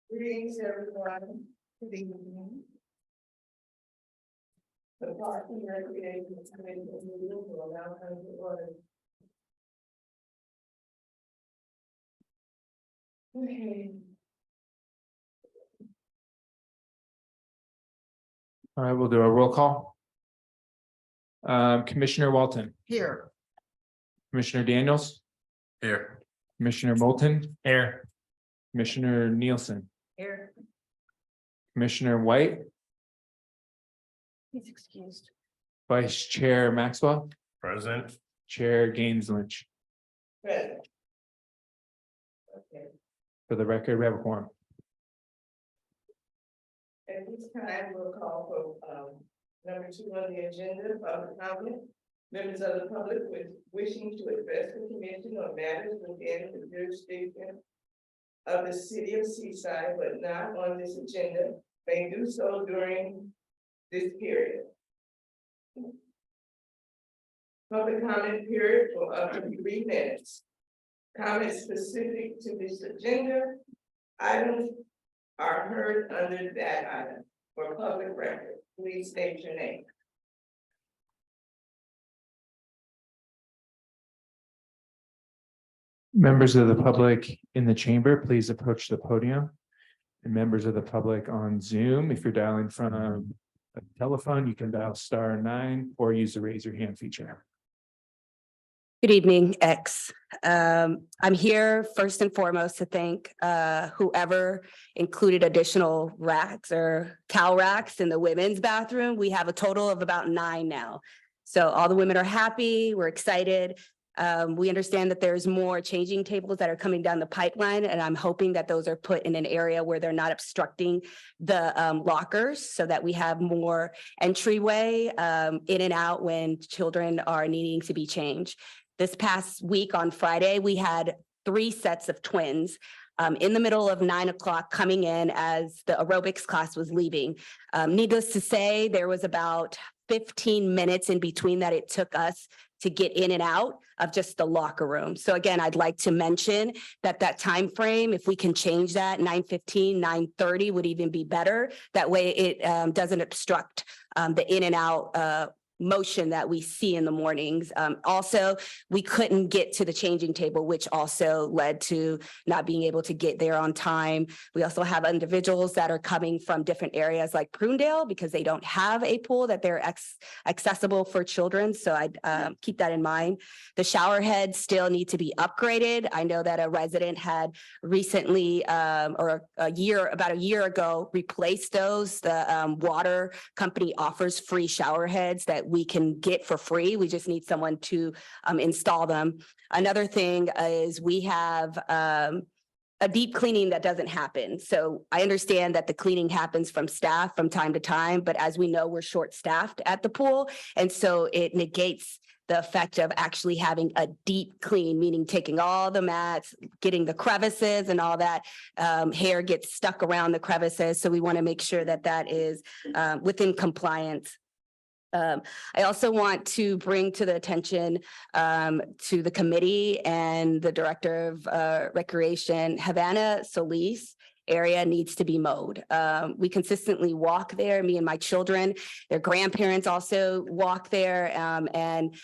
Greetings, everyone. Good evening. The Parking and Recreation Committee will now come to order. Okay. All right, we'll do a roll call. Commissioner Walton, Here. Commissioner Daniels, Here. Commissioner Moulton. Here. Commissioner Nielsen, Here. Commissioner White, He's excused. Vice Chair Maxwell, Present. Chair Gaines Lynch. Present. Okay. For the record, we have a quorum. At this time, we'll call for number 2 on the agenda, public comment. Members of the public wishing to address the commission on matters within the jurisdiction of the city of Seaside, but not on this agenda, may do so during this period. Public comment period for up to 3 minutes. Comments specific to this agenda items are heard under that item. For public record, please state your name. Members of the public in the chamber, please approach the podium. And members of the public on Zoom, if you're dialing from a telephone, you can dial *9 or use the raise your hand feature. Good evening, X. I'm here first and foremost to thank whoever included additional racks or towel racks in the women's bathroom. We have a total of about 9 now. So all the women are happy, we're excited. We understand that there's more changing tables that are coming down the pipeline, and I'm hoping that those are put in an area where they're not obstructing the lockers so that we have more entryway in and out when children are needing to be changed. This past week on Friday, we had 3 sets of twins in the middle of 9 o'clock coming in as the aerobics class was leaving. Needless to say, there was about 15 minutes in between that it took us to get in and out of just the locker room. So again, I'd like to mention that time frame, if we can change that, 9:15, 9:30 would even be better. That way it doesn't obstruct the in and out motion that we see in the mornings. Also, we couldn't get to the changing table, which also led to not being able to get there on time. We also have individuals that are coming from different areas like Prunedale because they don't have a pool that they're accessible for children. So I'd keep that in mind. The shower heads still need to be upgraded. I know that a resident had recently about a year ago replaced those. The water company offers free shower heads that we can get for free. We just need someone to install them. Another thing is we have a deep cleaning that doesn't happen. So I understand that the cleaning happens from staff from time to time, but as we know, we're short-staffed at the pool. And so it negates the effect of actually having a deep clean, meaning taking all the mats, getting the crevices and all that hair gets stuck around the crevices. So we want to make sure that that is within compliance. I also want to bring to the attention to the committee and the director of recreation, Havana Solis area needs to be mowed. We consistently walk there, me and my children, their grandparents also walk there. And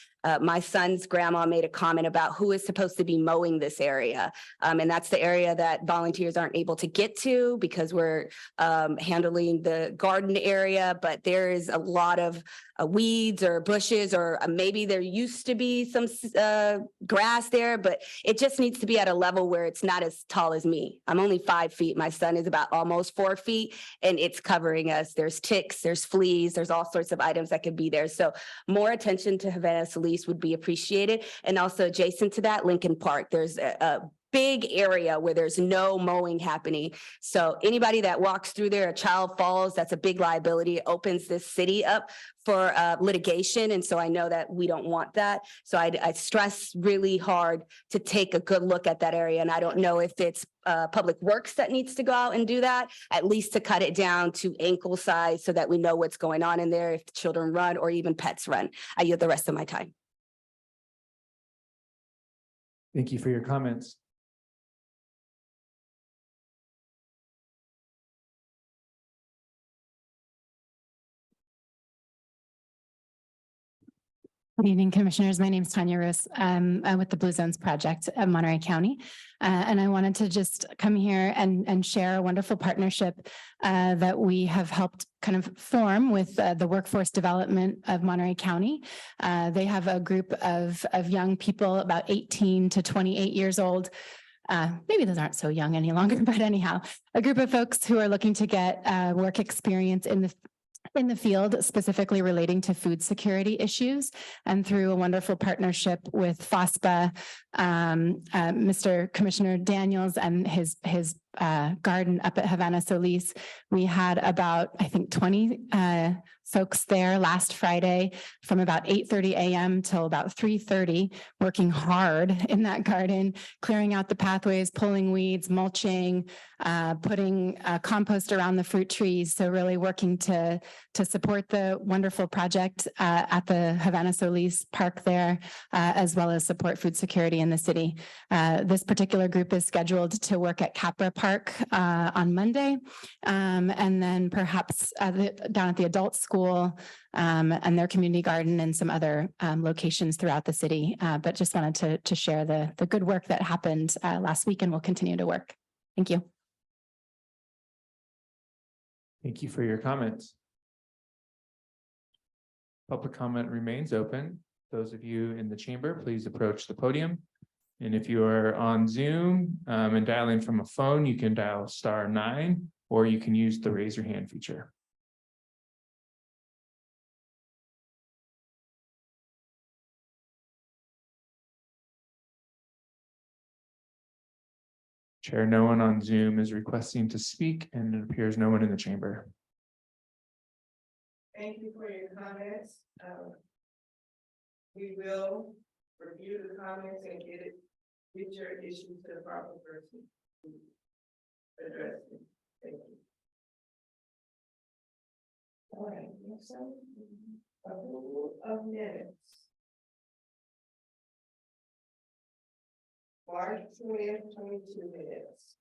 my son's grandma made a comment about who is supposed to be mowing this area. And that's the area that volunteers aren't able to get to because we're handling the garden area, but there is a lot of weeds or bushes, or maybe there used to be some grass there, but it just needs to be at a level where it's not as tall as me. I'm only 5 feet. My son is about almost 4 feet, and it's covering us. There's ticks, there's fleas, there's all sorts of items that could be there. So more attention to Havana Solis would be appreciated. And also adjacent to that, Lincoln Park, there's a big area where there's no mowing happening. So anybody that walks through there, a child falls, that's a big liability. It opens this city up for litigation. And so I know that we don't want that. So I stress really hard to take a good look at that area. And I don't know if it's Public Works that needs to go out and do that, at least to cut it down to ankle size so that we know what's going on in there if the children run or even pets run. I yield the rest of my time. Thank you for your comments. Good evening, Commissioners. My name is Tanya Roos. I'm with the Blue Zones Project of Monterey County. And I wanted to just come here and share a wonderful partnership that we have helped kind of form with the workforce development of Monterey County. They have a group of young people about 18 to 28 years old. Maybe those aren't so young any longer, but anyhow, a group of folks who are looking to get work experience in the field, specifically relating to food security issues. And through a wonderful partnership with FOSPA, Mr. Commissioner Daniels and his garden up at Havana Solis, we had about, I think, 20 folks there last Friday from about 8:30 a.m. till about 3:30, working hard in that garden, clearing out the pathways, pulling weeds, mulching, putting compost around the fruit trees. So really working to support the wonderful project at the Havana Solis Park there, as well as support food security in the city. This particular group is scheduled to work at Capra Park on Monday, and then perhaps down at the adult school and their community garden and some other locations throughout the city. But just wanted to share the good work that happened last week and will continue to work. Thank you. Thank you for your comments. Public comment remains open. Those of you in the chamber, please approach the podium. And if you are on Zoom and dialing from a phone, you can dial *9, or you can use the raise your hand feature. Chair, no one on Zoom is requesting to speak, and it appears no one in the chamber. Thank you for your comments. We will review the comments and get your issues to the proper person to address them. Thank you. All right, next up, approval of minutes. March 20th, 22 minutes.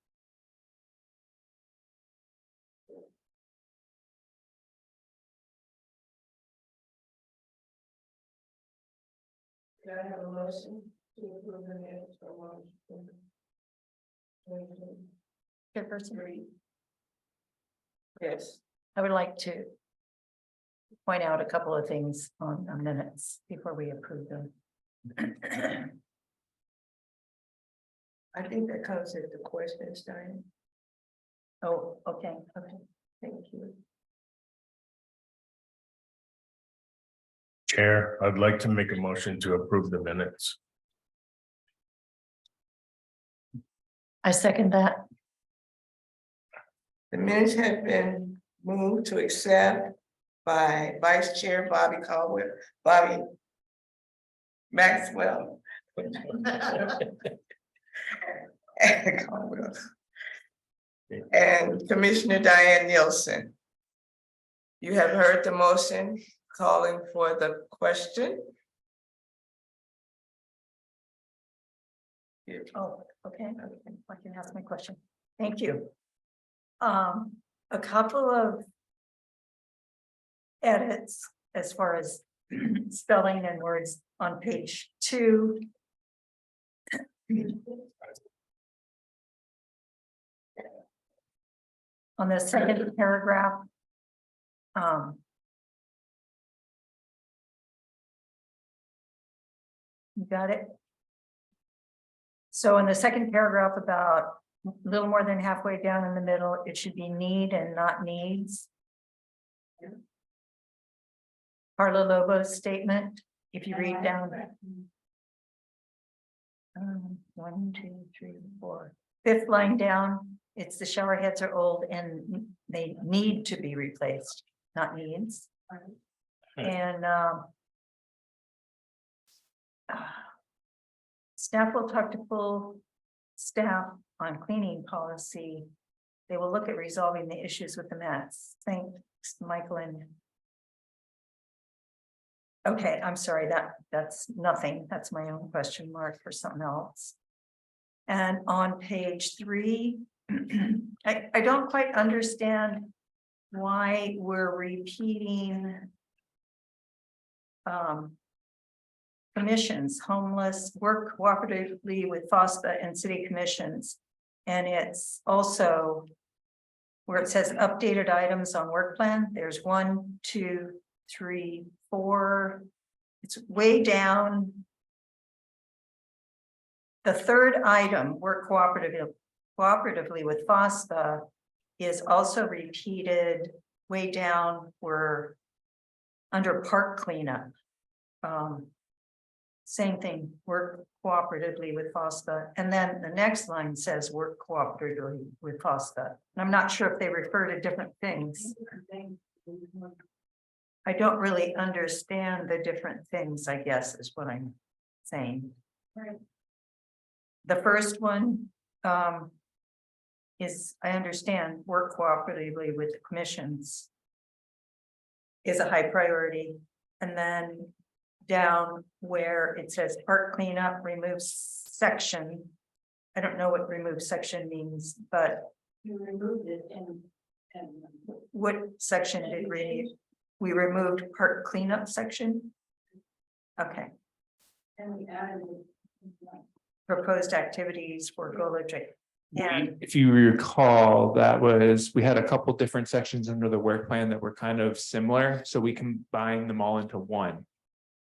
Can I have a motion to approve the minutes for March 20th? Chairperson, Yes. I would like to point out a couple of things on the minutes before we approve them. I think that comes at the questions time. Oh, okay, Thank you. Chair, I'd like to make a motion to approve the minutes. I second that. The minutes have been moved to accept by Vice Chair Bobby Maxwell. And Commissioner Diane Nielsen. You have heard the motion calling for the question. Oh, okay, I can ask my question. Thank you. A couple of edits as far as spelling and words on page 2. On the second paragraph. You got it? So in the second paragraph, about a little more than halfway down in the middle, it should be need and not needs. Carla Lobo's statement, if you read down. 1, 2, 3, 4. 5th line down, it's the shower heads are old and they need to be replaced, not needs. And staff will talk to full staff on cleaning policy. They will look at resolving the issues with the mats. Thanks, Michael. And okay, I'm sorry, that's nothing. That's my own question mark for something else. And on page 3, I don't quite understand why we're repeating commissions, homeless, work cooperatively with FOSTA and city commissions. And it's also where it says updated items on work plan. There's 1, 2, 3, 4. It's way down. The third item, work cooperatively with FOSTA, is also repeated way down where under park cleanup. Same thing, work cooperatively with FOSTA. And then the next line says work cooperatively with FOSTA. And I'm not sure if they refer to different things. I don't really understand the different things, I guess, is what I'm saying. The first one is, I understand, work cooperatively with the commissions is a high priority. And then down where it says park cleanup, remove section. I don't know what remove section means, but you removed it and what section did we removed park cleanup section? Okay. And we added proposed activities for goal objective. And If you recall, we had a couple different sections under the work plan that were kind of similar, so we combined them all into one.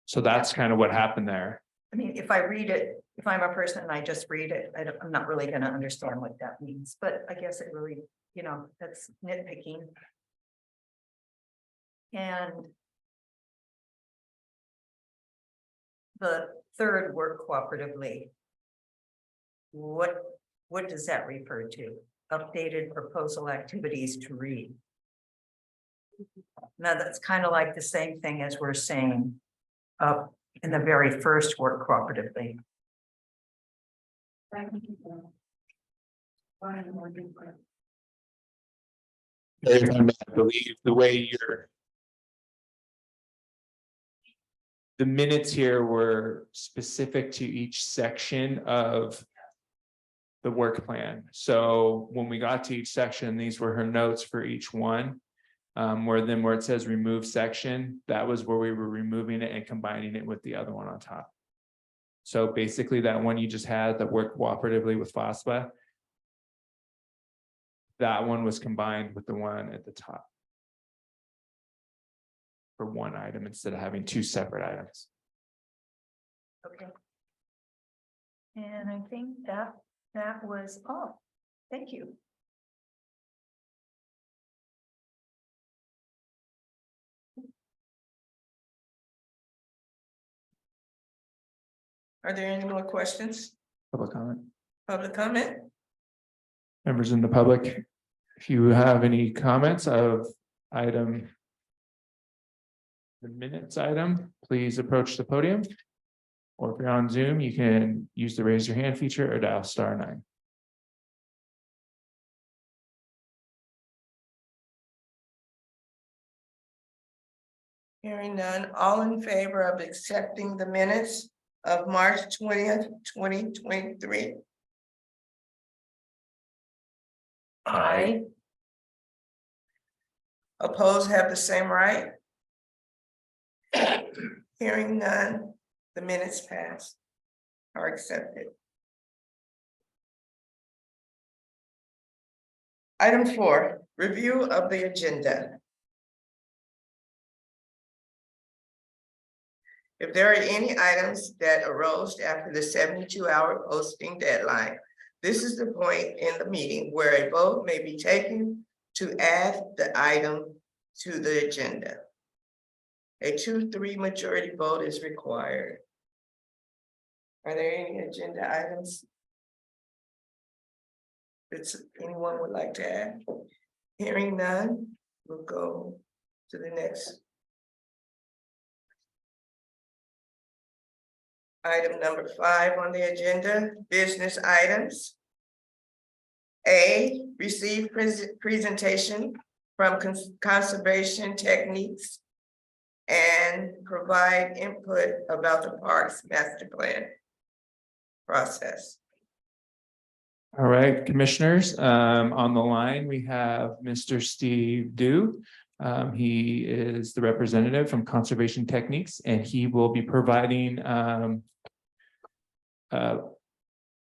So that's kind of what happened there. I mean, if I read it, if I'm a person and I just read it, I'm not really going to understand what that means, but I guess it really, that's nitpicking. And the third work cooperatively, what does that refer to? Updated proposal activities to read. Now that's kind of like the same thing as we're saying up in the very first work cooperatively. I believe the way the minutes here were specific to each section of the work plan. So when we got to each section, these were her notes for each one. Where it says remove section, that was where we were removing it and combining it with the other one on top. So basically that one you just had that worked cooperatively with FOSTA, that one was combined with the one at the top for one item instead of having two separate items. Okay. And I think that was all. Thank you. Are there any more questions? Public comment. Public comment? Members in the public, if you have any comments of the minutes item, please approach the podium. Or if you're on Zoom, you can use the raise your hand feature or dial *9. Hearing none, all in favor of accepting the minutes of March 20th, 2023? Aye. Opposed have the same right? Hearing none, the minutes pass, are accepted. Item 4, review of the agenda. If there are any items that arose after the 72-hour posting deadline, this is the point in the meeting where a vote may be taken to add the item to the agenda. A 2/3 majority vote is required. Are there any agenda items that anyone would like to add? Hearing none, we'll go to the next. Item number 5 on the agenda, business items. A, receive presentation from conservation techniques and provide input about the parks master plan process. All right, commissioners, on the line, we have Mr. Steve Dew. He is the representative from Conservation Techniques, and he will be providing a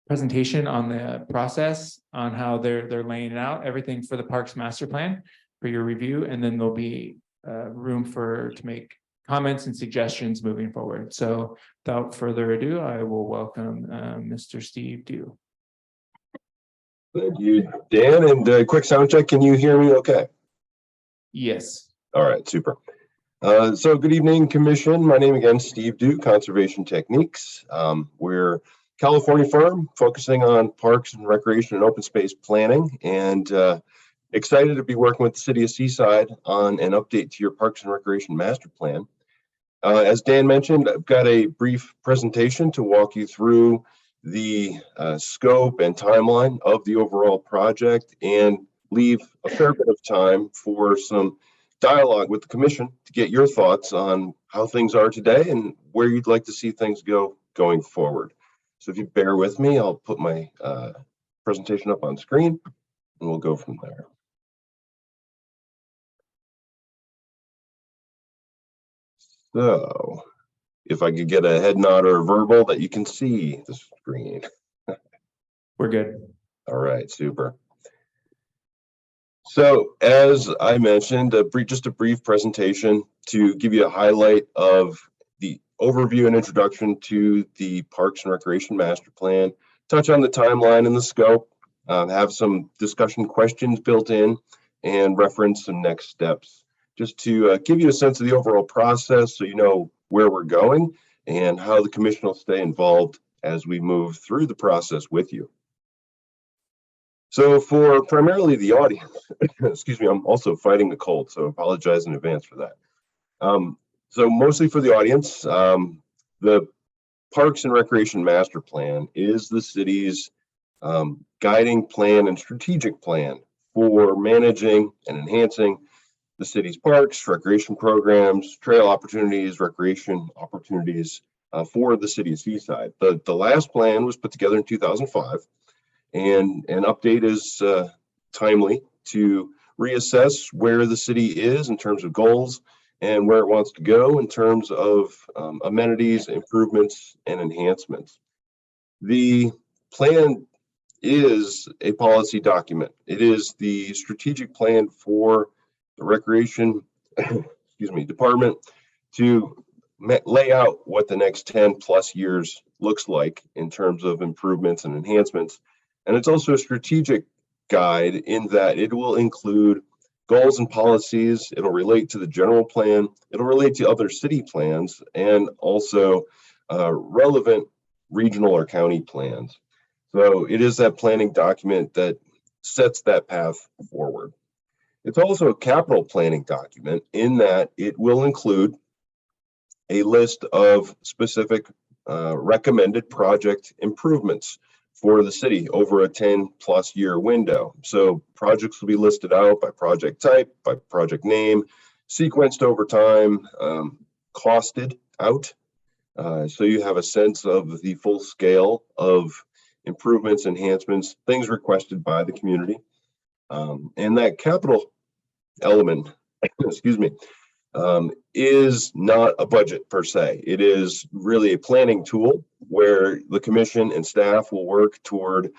presentation on the process, on how they're laying it out, everything for the Parks Master Plan for your review, and then there'll be room to make comments and suggestions moving forward. So without further ado, I will welcome Mr. Steve Dew. Thank you, Dan, and quick sound check. Can you hear me okay? Yes. All right, super. So good evening, Commission. My name again, Steve Dew, Conservation Techniques. We're a California firm focusing on parks and recreation and open space planning, and excited to be working with the City of Seaside on an update to your Parks and Recreation Master Plan. As Dan mentioned, I've got a brief presentation to walk you through the scope and timeline of the overall project and leave a fair bit of time for some dialogue with the Commission to get your thoughts on how things are today and where you'd like to see things go going forward. So if you bear with me, I'll put my presentation up on screen and we'll go from there. So if I could get a head nod or a verbal that you can see the screen. We're good. All right, super. So as I mentioned, just a brief presentation to give you a highlight of the overview and introduction to the Parks and Recreation Master Plan, touch on the timeline and the scope, have some discussion questions built in, and reference some next steps, just to give you a sense of the overall process so you know where we're going and how the Commission will stay involved as we move through the process with you. So for primarily the audience, excuse me, I'm also fighting a cold, so apologize in advance for that. So mostly for the audience, the Parks and Recreation Master Plan is the city's guiding plan and strategic plan for managing and enhancing the city's parks, recreation programs, trail opportunities, recreation opportunities for the city of Seaside. The last plan was put together in 2005. And an update is timely to reassess where the city is in terms of goals and where it wants to go in terms of amenities, improvements, and enhancements. The plan is a policy document. It is the strategic plan for the Recreation Department to lay out what the next 10 plus years looks like in terms of improvements and enhancements. And it's also a strategic guide in that it will include goals and policies. It'll relate to the general plan. It'll relate to other city plans and also relevant regional or county plans. So it is that planning document that sets that path forward. It's also a capital planning document in that it will include a list of specific recommended project improvements for the city over a 10 plus year window. So projects will be listed out by project type, by project name, sequenced over time, costed out. So you have a sense of the full scale of improvements, enhancements, things requested by the community. And that capital element, excuse me, is not a budget per se. It is really a planning tool where the commission and staff will work toward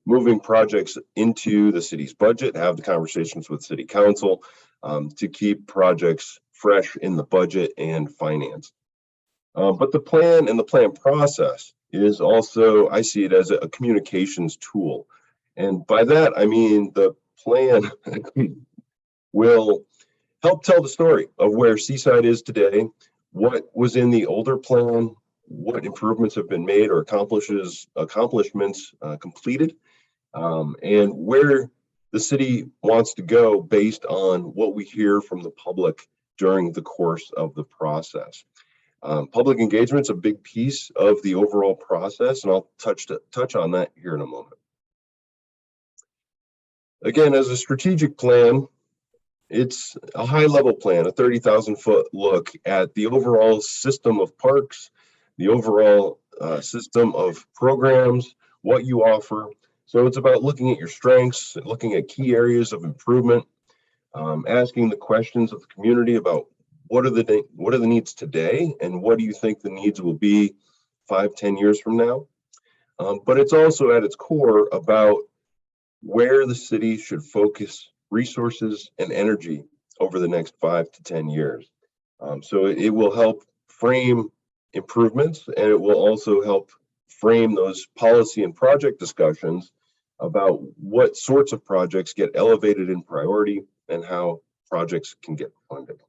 moving projects into the city's budget, have the conversations with city council to keep projects fresh in the budget and finance. But the plan and the plan process is also, I see it as a communications tool. And by that, I mean the plan will help tell the story of where Seaside is today, what was in the older plan, what improvements have been made or accomplishments completed, and where the city wants to go based on what we hear from the public during the course of the process. Public engagement's a big piece of the overall process, and I'll touch on that here in a moment. Again, as a strategic plan, it's a high level plan, a 30,000 foot look at the overall system of parks, the overall system of programs, what you offer, So it's about looking at your strengths, looking at key areas of improvement, asking the questions of the community about what are the needs today and what do you think the needs will be 5-10 years from now. But it's also at its core about where the city should focus resources and energy over the next 5 to 10 years. So it will help frame improvements, and it will also help frame those policy and project discussions about what sorts of projects get elevated in priority and how projects can get funded.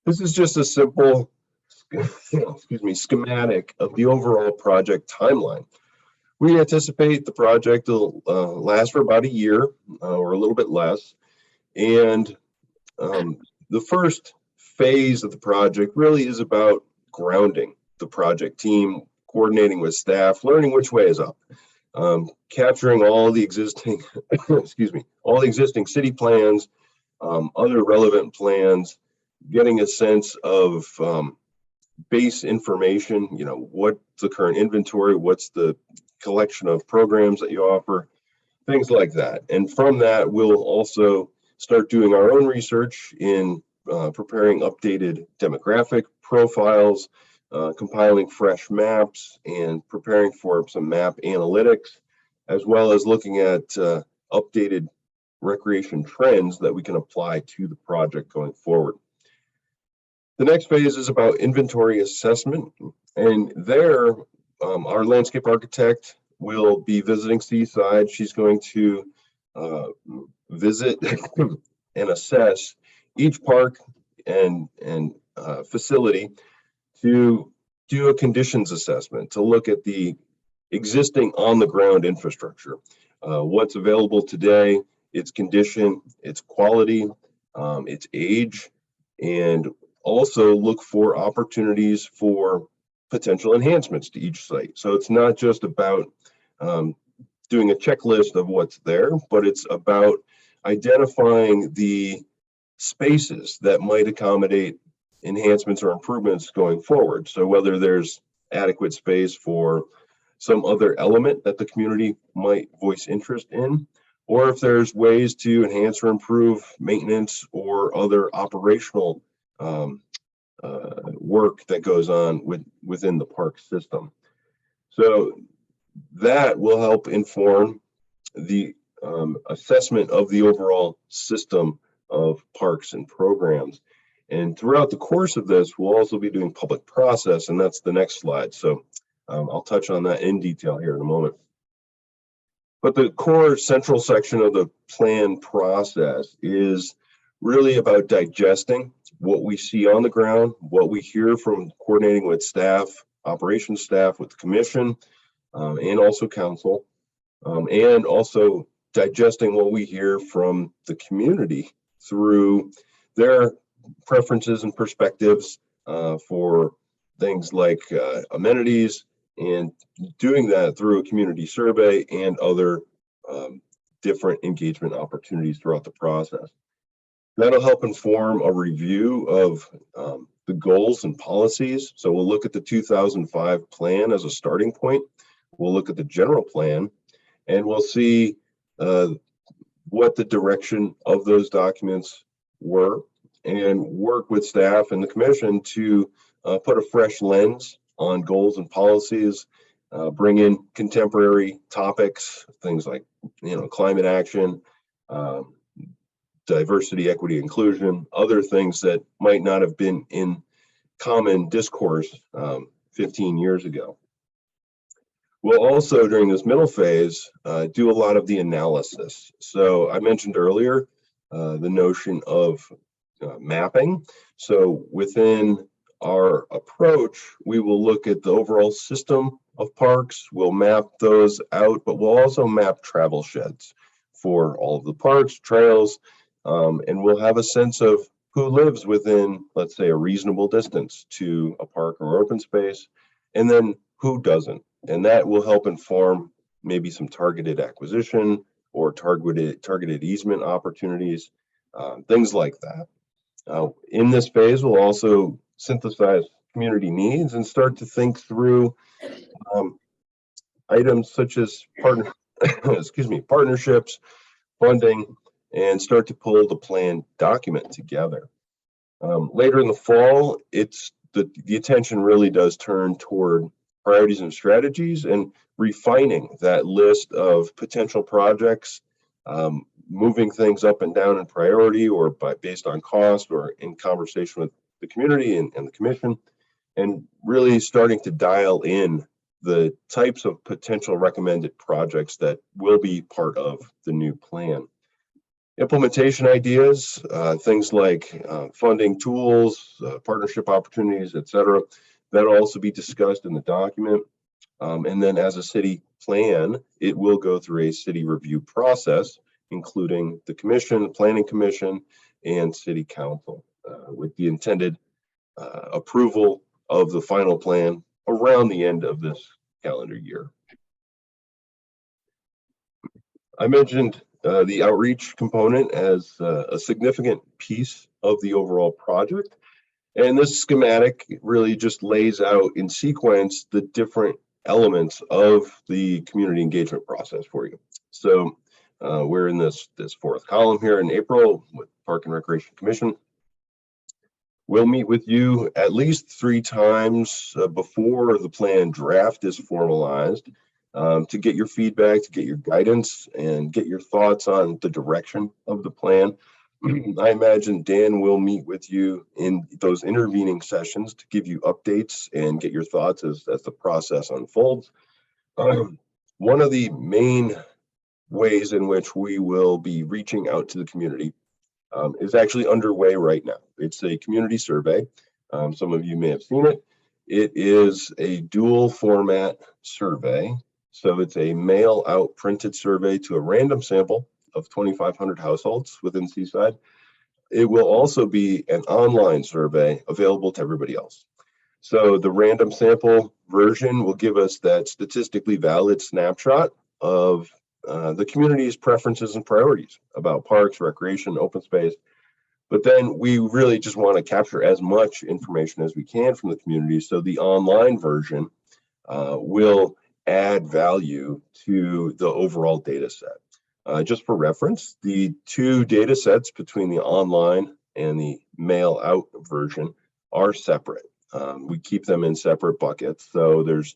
This is just a simple schematic of the overall project timeline. We anticipate the project will last for about a year or a little bit less. And the first phase of the project really is about grounding the project team, coordinating with staff, learning which way is up, capturing all the existing, all the existing city plans, other relevant plans, getting a sense of base information, what's the current inventory, what's the collection of programs that you offer, things like that. And from that, we'll also start doing our own research in preparing updated demographic profiles, compiling fresh maps, and preparing for some map analytics, as well as looking at updated recreation trends that we can apply to the project going forward. The next phase is about inventory assessment, and there our landscape architect will be visiting Seaside. She's going to visit and assess each park and facility to do a conditions assessment, to look at the existing on-the-ground infrastructure, what's available today, its condition, its quality, its age, and also look for opportunities for potential enhancements to each site. So it's not just about doing a checklist of what's there, but it's about identifying the spaces that might accommodate enhancements or improvements going forward. So whether there's adequate space for some other element that the community might voice interest in, or if there's ways to enhance or improve maintenance or other operational work that goes on within the park system. So that will help inform the assessment of the overall system of parks and programs. And throughout the course of this, we'll also be doing public process, and that's the next slide. So I'll touch on that in detail here in a moment. But the core central section of the plan process is really about digesting what we see on the ground, what we hear from coordinating with staff, operations staff, with the commission, and also council, and also digesting what we hear from the community through their preferences and perspectives for things like amenities, and doing that through a community survey and other different engagement opportunities throughout the process. That'll help inform a review of the goals and policies. So we'll look at the 2005 plan as a starting point. We'll look at the general plan, and we'll see what the direction of those documents were, and work with staff and the commission to put a fresh lens on goals and policies, bring in contemporary topics, things like climate action, diversity, equity, inclusion, other things that might not have been in common discourse 15 years ago. We'll also, during this middle phase, do a lot of the analysis. So I mentioned earlier the notion of mapping. So within our approach, we will look at the overall system of parks. We'll map those out, but we'll also map travel sheds for all of the parks, trails, and we'll have a sense of who lives within, let's say, a reasonable distance to a park or open space, and then who doesn't. And that will help inform maybe some targeted acquisition or targeted easement opportunities, things like that. In this phase, we'll also synthesize community needs and start to think through items such as partnerships, funding, and start to pull the plan document together. Later in the fall, the attention really does turn toward priorities and strategies and refining that list of potential projects, moving things up and down in priority or based on cost or in conversation with the community and the commission, and really starting to dial in the types of potential recommended projects that will be part of the new plan. Implementation ideas, things like funding tools, partnership opportunities, etc. That'll also be discussed in the document. And then as a city plan, it will go through a city review process, including the commission, planning commission, and city council, with the intended approval of the final plan around the end of this calendar year. I mentioned the outreach component as a significant piece of the overall project. And this schematic really just lays out in sequence the different elements of the community engagement process for you. So we're in this fourth column here in April with Park and Recreation Commission. We'll meet with you at least 3 times before the plan draft is formalized to get your feedback, to get your guidance, and get your thoughts on the direction of the plan. I imagine Dan will meet with you in those intervening sessions to give you updates and get your thoughts as the process unfolds. One of the main ways in which we will be reaching out to the community is actually underway right now. It's a community survey. Some of you may have seen it. It is a dual format survey. So it's a mail out printed survey to a random sample of 2,500 households within Seaside. It will also be an online survey available to everybody else. So the random sample version will give us that statistically valid snapshot of the community's preferences and priorities about parks, recreation, open space. But then we really just want to capture as much information as we can from the community. So the online version will add value to the overall data set. Just for reference, the 2 data sets between the online and the mail out version are separate. We keep them in separate buckets, so there's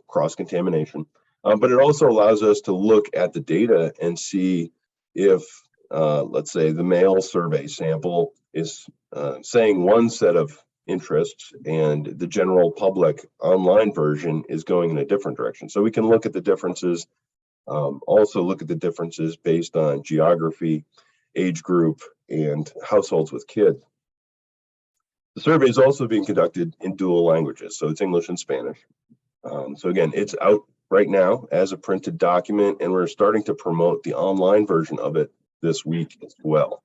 cross contamination. But it also allows us to look at the data and see if, let's say, the mail survey sample is saying one set of interests and the general public online version is going in a different direction. So we can look at the differences, also look at the differences based on geography, age group, and households with kids. The survey is also being conducted in dual languages, so it's English and Spanish. So again, it's out right now as a printed document, and we're starting to promote the online version of it this week as well.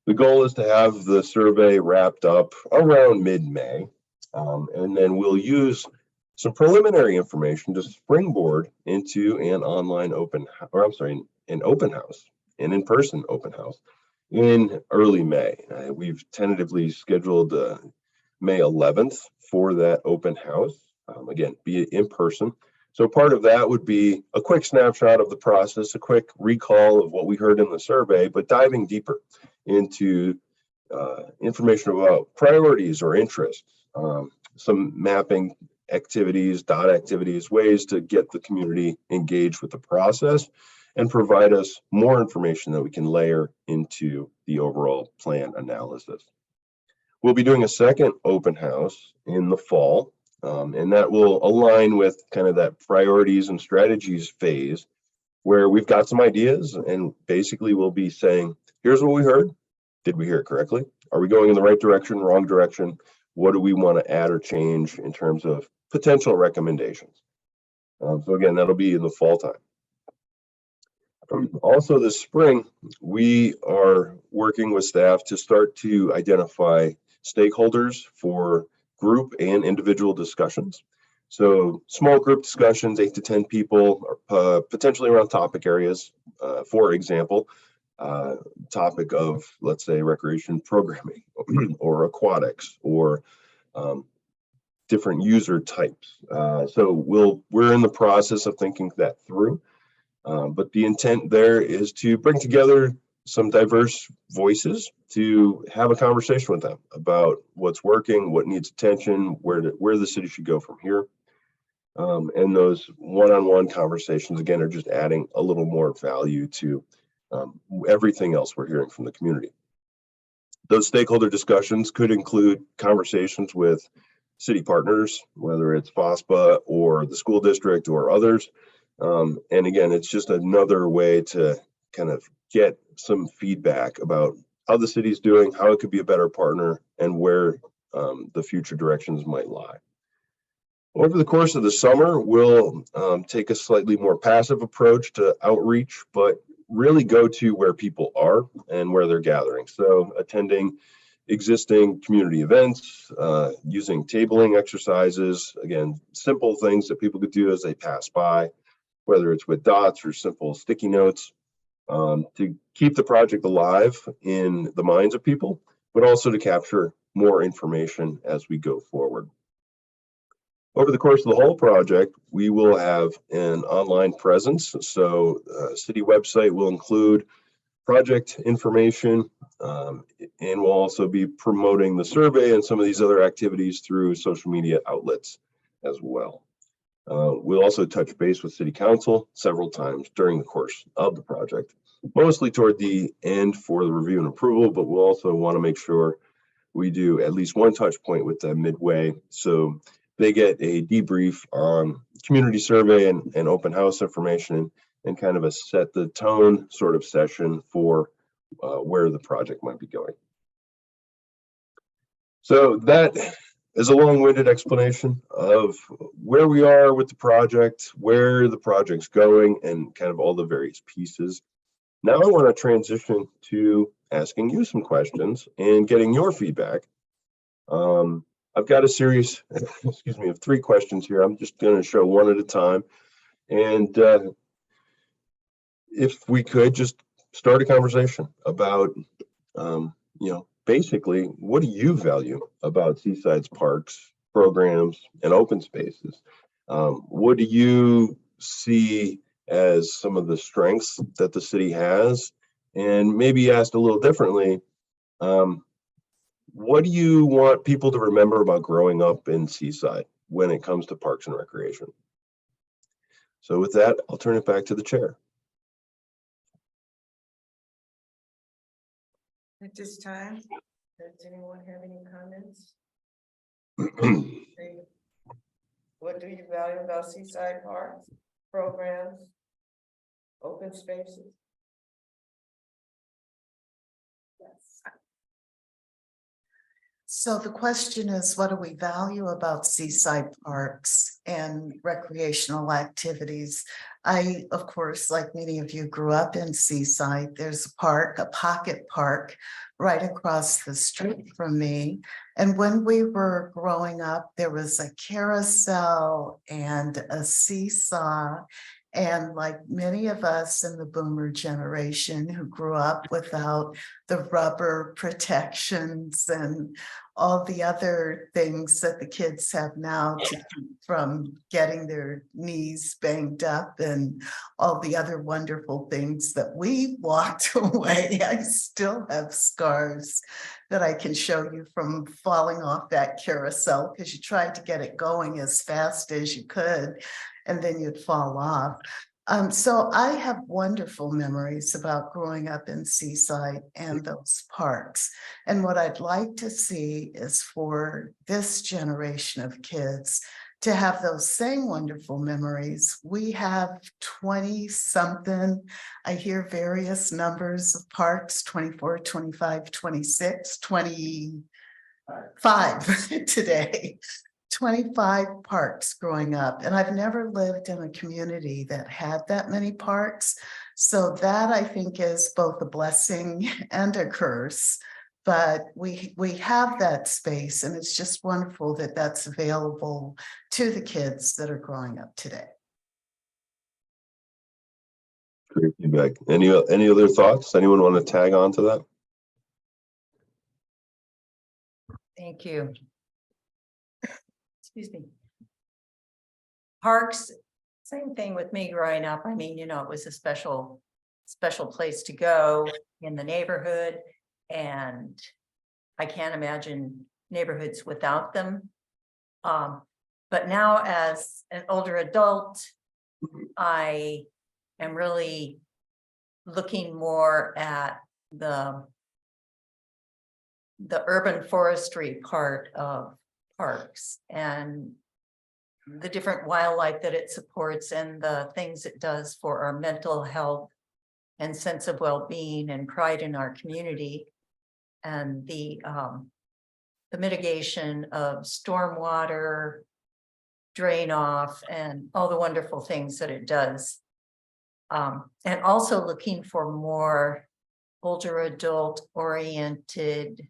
The goal is to have the survey wrapped up around mid-May, and then we'll use some preliminary information to springboard into an online an open house, an in-person open house in early May. We've tentatively scheduled May 11th for that open house. Again, be it in person. So part of that would be a quick snapshot of the process, a quick recall of what we heard in the survey, but diving deeper into information about priorities or interests, some mapping activities, dot activities, ways to get the community engaged with the process and provide us more information that we can layer into the overall plan analysis. We'll be doing a second open house in the fall. And that will align with kind of that priorities and strategies phase where we've got some ideas and basically we'll be saying, here's what we heard. Did we hear it correctly? Are we going in the right direction, wrong direction? What do we want to add or change in terms of potential recommendations? So again, that'll be in the fall time. Also this spring, we are working with staff to start to identify stakeholders for group and individual discussions. So small group discussions, 8 to 10 people, potentially around topic areas. For example, topic of, let's say, recreation programming or aquatics or different user types. So we're in the process of thinking that through. But the intent there is to bring together some diverse voices to have a conversation with them about what's working, what needs attention, where the city should go from here. And those one-on-one conversations, again, are just adding a little more value to everything else we're hearing from the community. Those stakeholder discussions could include conversations with city partners, whether it's FOSPA or the school district or others. And again, it's just another way to kind of get some feedback about how the city's doing, how it could be a better partner, and where the future directions might lie. Over the course of the summer, we'll take a slightly more passive approach to outreach, but really go to where people are and where they're gathering. So attending existing community events, using tabling exercises, again, simple things that people could do as they pass by, whether it's with dots or simple sticky notes, to keep the project alive in the minds of people, but also to capture more information as we go forward. Over the course of the whole project, we will have an online presence. So city website will include project information, and we'll also be promoting the survey and some of these other activities through social media outlets as well. We'll also touch base with City Council several times during the course of the project, mostly toward the end for the review and approval, but we'll also want to make sure we do at least one touch point with them midway, so they get a debrief on community survey and open house information, and kind of a set the tone sort of session for where the project might be going. So that is a long-winded explanation of where we are with the project, where the project's going, and kind of all the various pieces. Now I want to transition to asking you some questions and getting your feedback. I've got a series, excuse me, of 3 questions here. I'm just going to show one at a time. And if we could just start a conversation about, basically, what do you value about Seaside's parks, programs, and open spaces? What do you see as some of the strengths that the city has? And maybe asked a little differently, what do you want people to remember about growing up in Seaside when it comes to parks and recreation? So with that, I'll turn it back to the chair. At this time, does anyone have any comments? What do you value about Seaside Parks, programs, open spaces? Yes. So the question is, what do we value about Seaside Parks and recreational activities? I, of course, like many of you, grew up in Seaside. There's a park, a pocket park, right across the street from me. And when we were growing up, there was a carousel and a seesaw. And like many of us in the boomer generation who grew up without the rubber protections and all the other things that the kids have now to keep from getting their knees banged up and all the other wonderful things that we walked away. I still have scars that I can show you from falling off that carousel because you tried to get it going as fast as you could, and then you'd fall off. So I have wonderful memories about growing up in Seaside and those parks. And what I'd like to see is for this generation of kids to have those same wonderful memories. We have 20 something, I hear various numbers of parks, 24, 25, 26, 25 today. 25 parks growing up, and I've never lived in a community that had that many parks. So that I think is both a blessing and a curse, but we have that space, and it's just wonderful that that's available to the kids that are growing up today. Great feedback. Any other thoughts? Anyone want to tag on to that? Thank you. excuse me. Parks, same thing with me growing up. I mean, it was a special place to go in the neighborhood. And I can't imagine neighborhoods without them. But now as an older adult, I am really looking more at the urban forestry part of parks and the different wildlife that it supports and the things it does for our mental health and sense of well-being and pride in our community, and the mitigation of stormwater drain off and all the wonderful things that it does. And also looking for more older adult oriented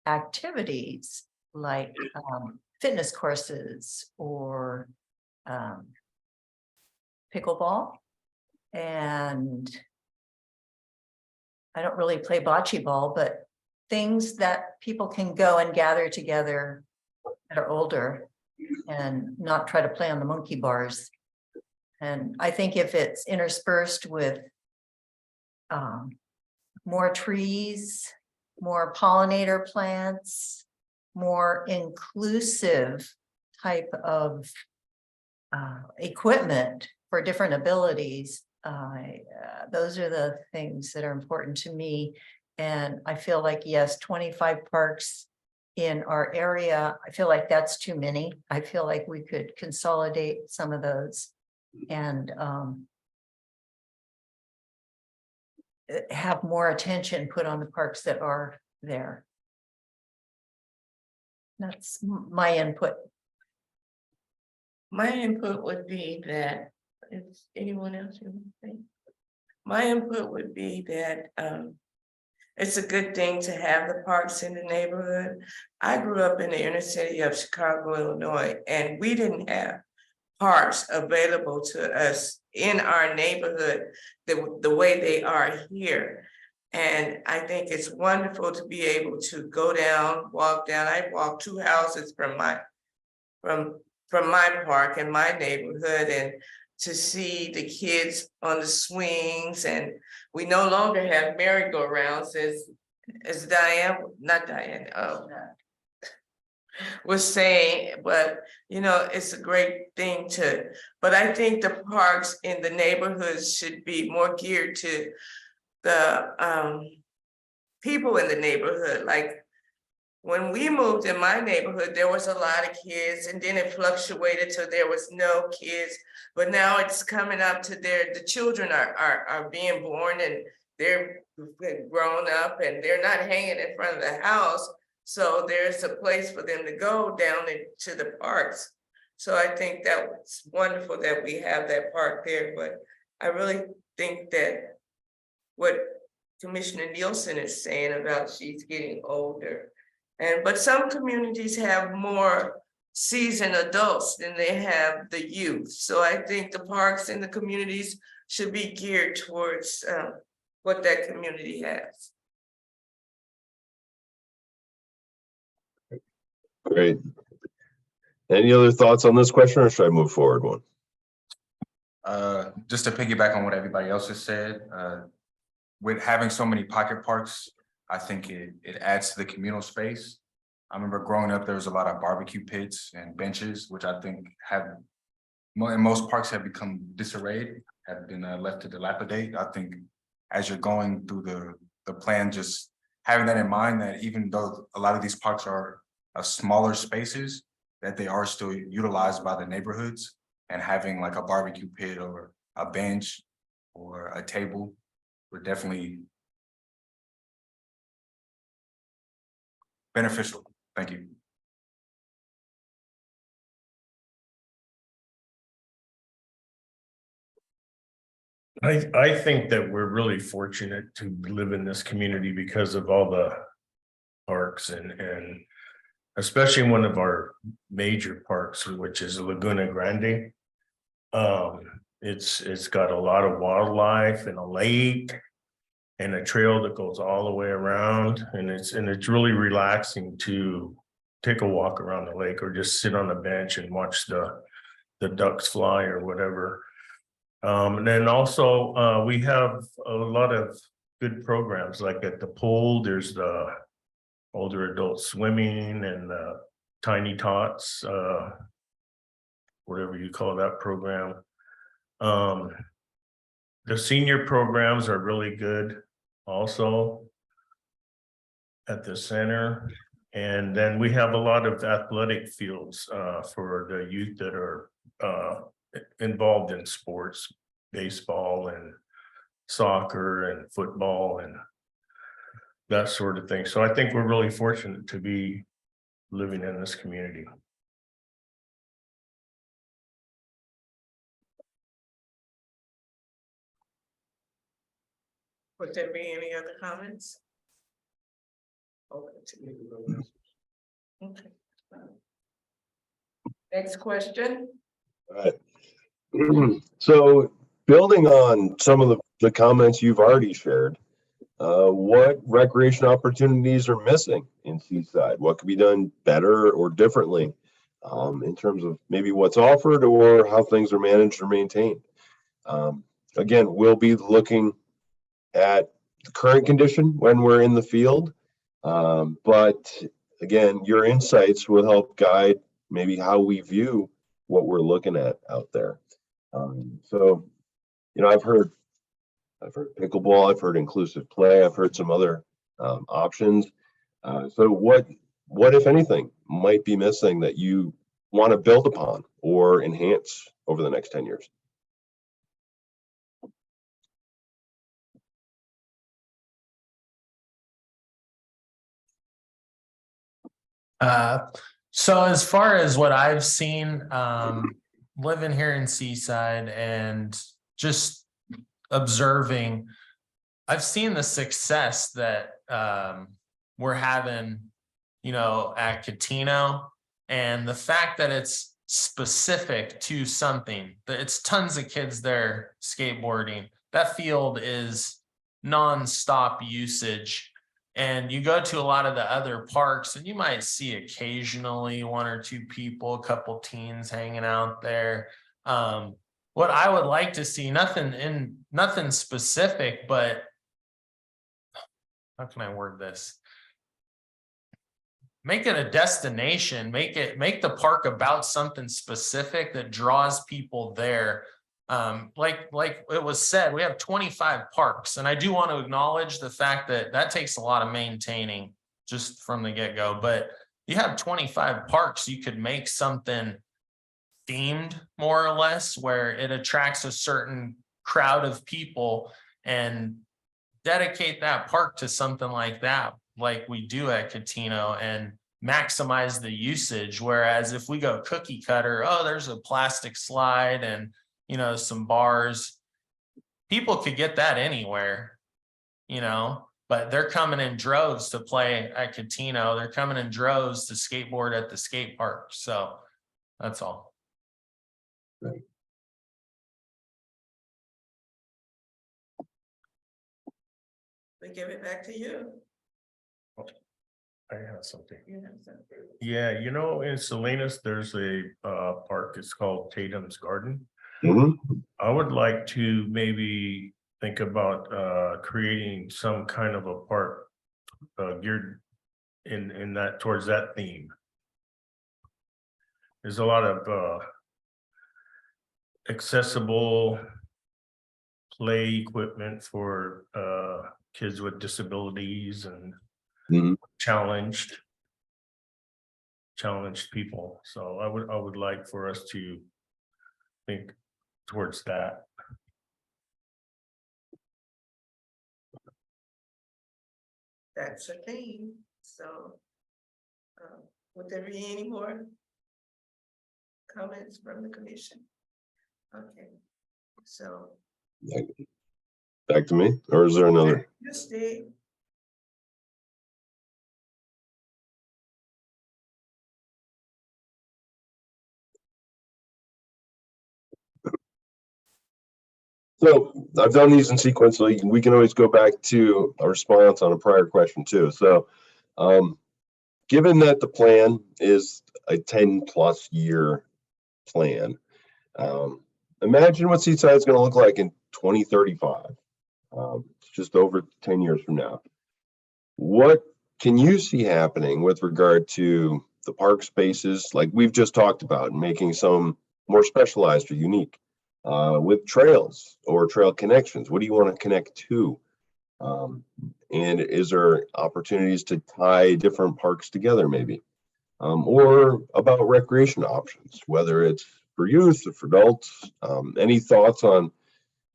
activities like fitness courses or pickleball. And I don't really play bocce ball, but things that people can go and gather together that are older and not try to play on the monkey bars. And I think if it's interspersed with more trees, more pollinator plants, more inclusive type of equipment for different abilities, those are the things that are important to me. And I feel like, yes, 25 parks in our area, I feel like that's too many. I feel like we could consolidate some of those and have more attention put on the parks that are there. That's my input. My input would be that, is anyone else you want to say? My input would be that it's a good thing to have the parks in the neighborhood. I grew up in the inner city of Chicago, Illinois, and we didn't have parks available to us in our neighborhood the way they are here. And I think it's wonderful to be able to go down, walk down. I walk 2 houses from my park in my neighborhood, and to see the kids on the swings. And we no longer have merry-go-rounds, as Diane, not Diane, was saying, but it's a great thing but I think the parks in the neighborhoods should be more geared to the people in the neighborhood. Like when we moved in my neighborhood, there was a lot of kids, and then it fluctuated till there was no kids. But now it's coming up to the children are being born, and they're grown up, and they're not hanging in front of the house. So there's a place for them to go down into the parks. So I think that was wonderful that we have that park there. But I really think that what Commissioner Nielsen is saying about she's getting older, but some communities have more seasoned adults than they have the youth. So I think the parks in the communities should be geared towards what that community has. Great. Any other thoughts on this question, or should I move forward one? Just to piggyback on what everybody else has said, with having so many pocket parks, I think it adds to the communal space. I remember growing up, there was a lot of barbecue pits and benches, which I think in most parks have become disarrayed, have been left to dilapidate. I think as you're going through the plan, just having that in mind, that even though a lot of these parks are smaller spaces, that they are still utilized by the neighborhoods, and having like a barbecue pit or a bench or a table would definitely beneficial. Thank you. I think that we're really fortunate to live in this community because of all the parks and especially one of our major parks, which is Laguna Grande. It's got a lot of wildlife and a lake and a trail that goes all the way around, and it's really relaxing to take a walk around the lake or just sit on a bench and watch the ducks fly or whatever. And then also, we have a lot of good programs, like at the pool, there's the older adult swimming and Tiny Tots, whatever you call that program. The senior programs are really good also at the center. And then we have a lot of athletic fields for the youth that are involved in sports, baseball and soccer and football and that sort of thing. So I think we're really fortunate to be living in this community. Would there be any other comments? Okay. Next question. All right. So building on some of the comments you've already shared, what recreation opportunities are missing in Seaside? What could be done better or differently in terms of maybe what's offered or how things are managed or maintained? Again, we'll be looking at the current condition when we're in the field. But again, your insights will help guide maybe how we view what we're looking at out there. So, you know, I've heard pickleball, I've heard inclusive play, I've heard some other options. So what, if anything, might be missing that you want to build upon or enhance over the next 10 years? So as far as what I've seen, living here in Seaside and just observing, I've seen the success that we're having, you know, at Catino, and the fact that it's specific to something. It's tons of kids there skateboarding. That field is nonstop usage. And you go to a lot of the other parks and you might see occasionally one or two people, a couple teens hanging out there. What I would like to see, nothing specific, but how can I word this? Make it a destination, make the park about something specific that draws people there. Like it was said, we have 25 parks, and I do want to acknowledge the fact that that takes a lot of maintaining just from the get-go, but you have 25 parks, you could make something themed more or less where it attracts a certain crowd of people and dedicate that park to something like that, like we do at Catino, and maximize the usage. Whereas if we go cookie cutter, oh, there's a plastic slide and, you know, some bars, people could get that anywhere, you know, but they're coming in droves to play at Catino. They're coming in droves to skateboard at the skate park. So that's all. Right. We give it back to you. I have something. You have something. Yeah, you know, in Salinas, there's a park, it's called Tatum's Garden. I would like to maybe think about creating some kind of a park geared in that, towards that theme. There's a lot of accessible play equipment for kids with disabilities and challenged people. So I would like for us to think towards that. That's a theme. So would there be any more comments from the commission? Okay, so. Back to me, or is there another? You stay. So I've done these in sequence, so we can always go back to a response on a prior question too. So given that the plan is a 10+ year plan, imagine what Seaside is going to look like in 2035. It's just over 10 years from now. What can you see happening with regard to the park spaces like we've just talked about, making some more specialized or unique, with trails or trail connections? What do you want to connect to? And is there opportunities to tie different parks together maybe? Or about recreation options, whether it's for youth or for adults? Any thoughts on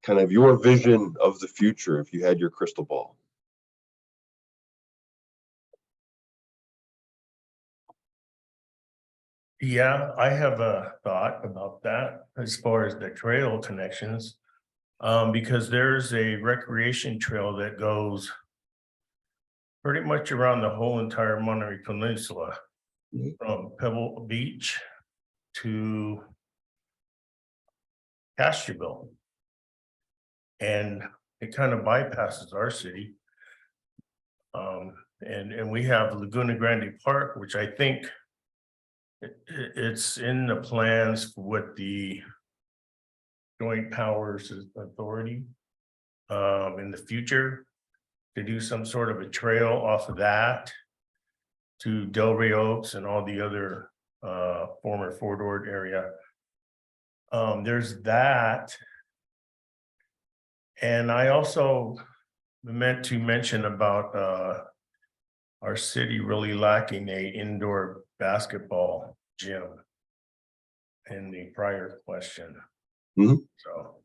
kind of your vision of the future if you had your crystal ball? Yeah, I have a thought about that as far as the trail connections. Because there's a recreation trail that goes pretty much around the whole entire Monterey Peninsula, from Pebble Beach to Casterville. And it kind of bypasses our city. And we have Laguna Grande Park, which I think it's in the plans with the Joint Powers Authority in the future to do some sort of a trail off of that to Delray Oaks and all the other former Fort Ord area. There's that. And I also meant to mention about our city really lacking a indoor basketball gym in the prior question. So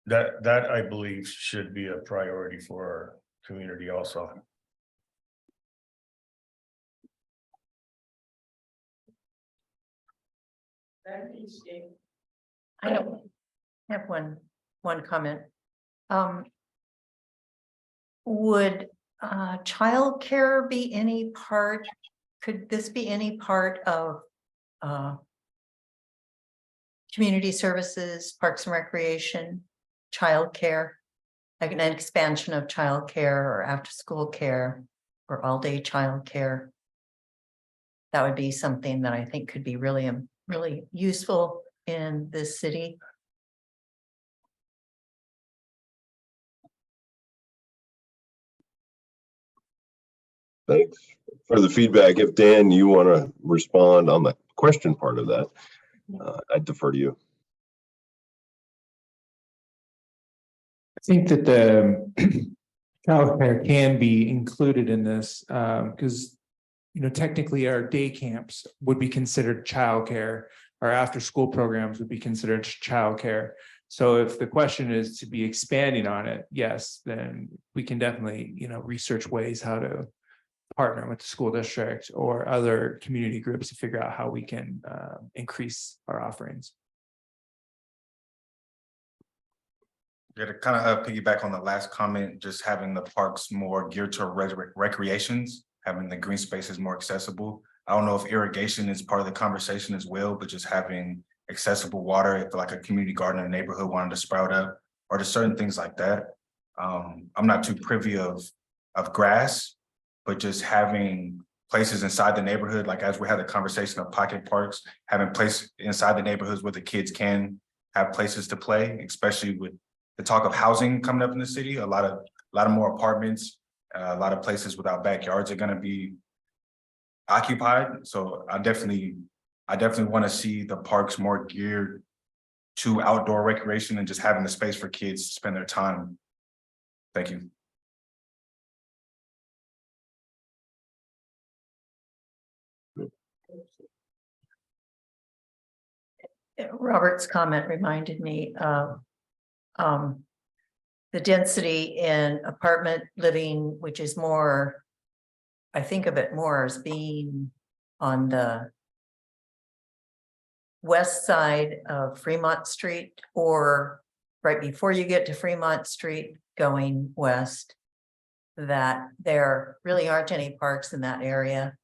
that I believe should be a priority for our community also. I don't have one comment. Would childcare be any part? Could this be any part of community services, parks and recreation, childcare, like an expansion of childcare or after school care or all day childcare? That would be something that I think could be really useful in this city. Thanks for the feedback. If Dan, you want to respond on the question part of that, I'd defer to you. I think that the childcare can be included in this, because, you know, technically our day camps would be considered childcare. Our after school programs would be considered childcare. So if the question is to be expanding on it, yes, then we can definitely, you know, research ways how to partner with the school district or other community groups to figure out how we can increase our offerings. Yeah, to kind of piggyback on the last comment, just having the parks more geared to recreations, having the green spaces more accessible. I don't know if irrigation is part of the conversation as well, but just having accessible water, if like a community garden in the neighborhood wanted to sprout up, or just certain things like that. I'm not too privy of grass, but just having places inside the neighborhood, like as we had the conversation of pocket parks, having places inside the neighborhoods where the kids can have places to play, especially with the talk of housing coming up in the city. A lot of more apartments, a lot of places without backyards are going to be occupied. So I definitely want to see the parks more geared to outdoor recreation and just having the space for kids to spend their time. Thank you. Robert's comment reminded me of the density in apartment living, which is more, I think of it more as being on the west side of Fremont Street, or right before you get to Fremont Street going west, that there really aren't any parks in that area.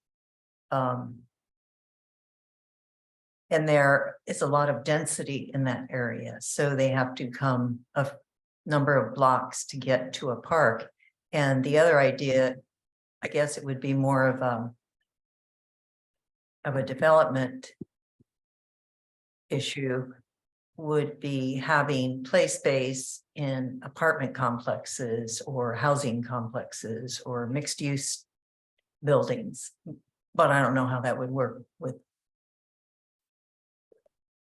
And there is a lot of density in that area, so they have to come a number of blocks to get to a park. And the other idea I guess it would be more of a development issue, would be having play space in apartment complexes or housing complexes or mixed use buildings. But I don't know how that would work with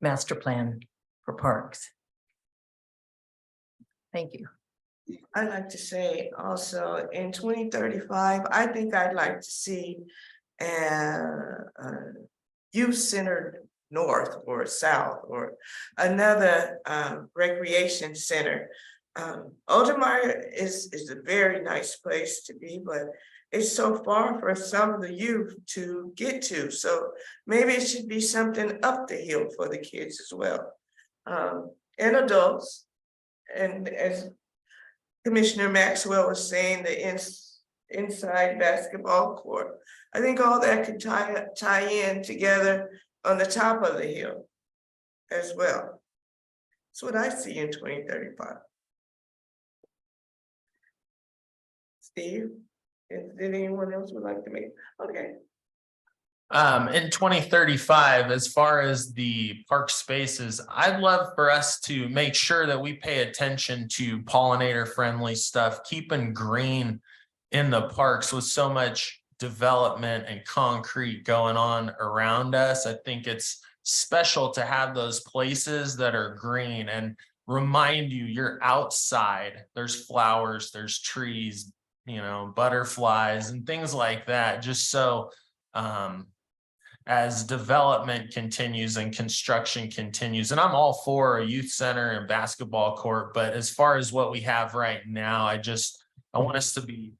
master plan for parks. Thank you. I'd like to say also in 2035, I think I'd like to see youth-centered north or south or another recreation center. Oldemire is a very nice place to be, but it's so far for some of the youth to get to. So maybe it should be something up the hill for the kids as well. And adults. And as Commissioner Maxwell was saying, the inside basketball court. I think all that could tie in together on the top of the hill as well. That's what I see in 2035. Steve, is there anyone else would like to make? Okay. In 2035, as far as the park spaces, I'd love for us to make sure that we pay attention to pollinator friendly stuff, keeping green in the parks with so much development and concrete going on around us. I think it's special to have those places that are green and remind you you're outside. There's flowers, there's trees, butterflies and things like that, just so as development continues and construction continues. And I'm all for a youth center and basketball court, but as far as what we have right now, I want us to be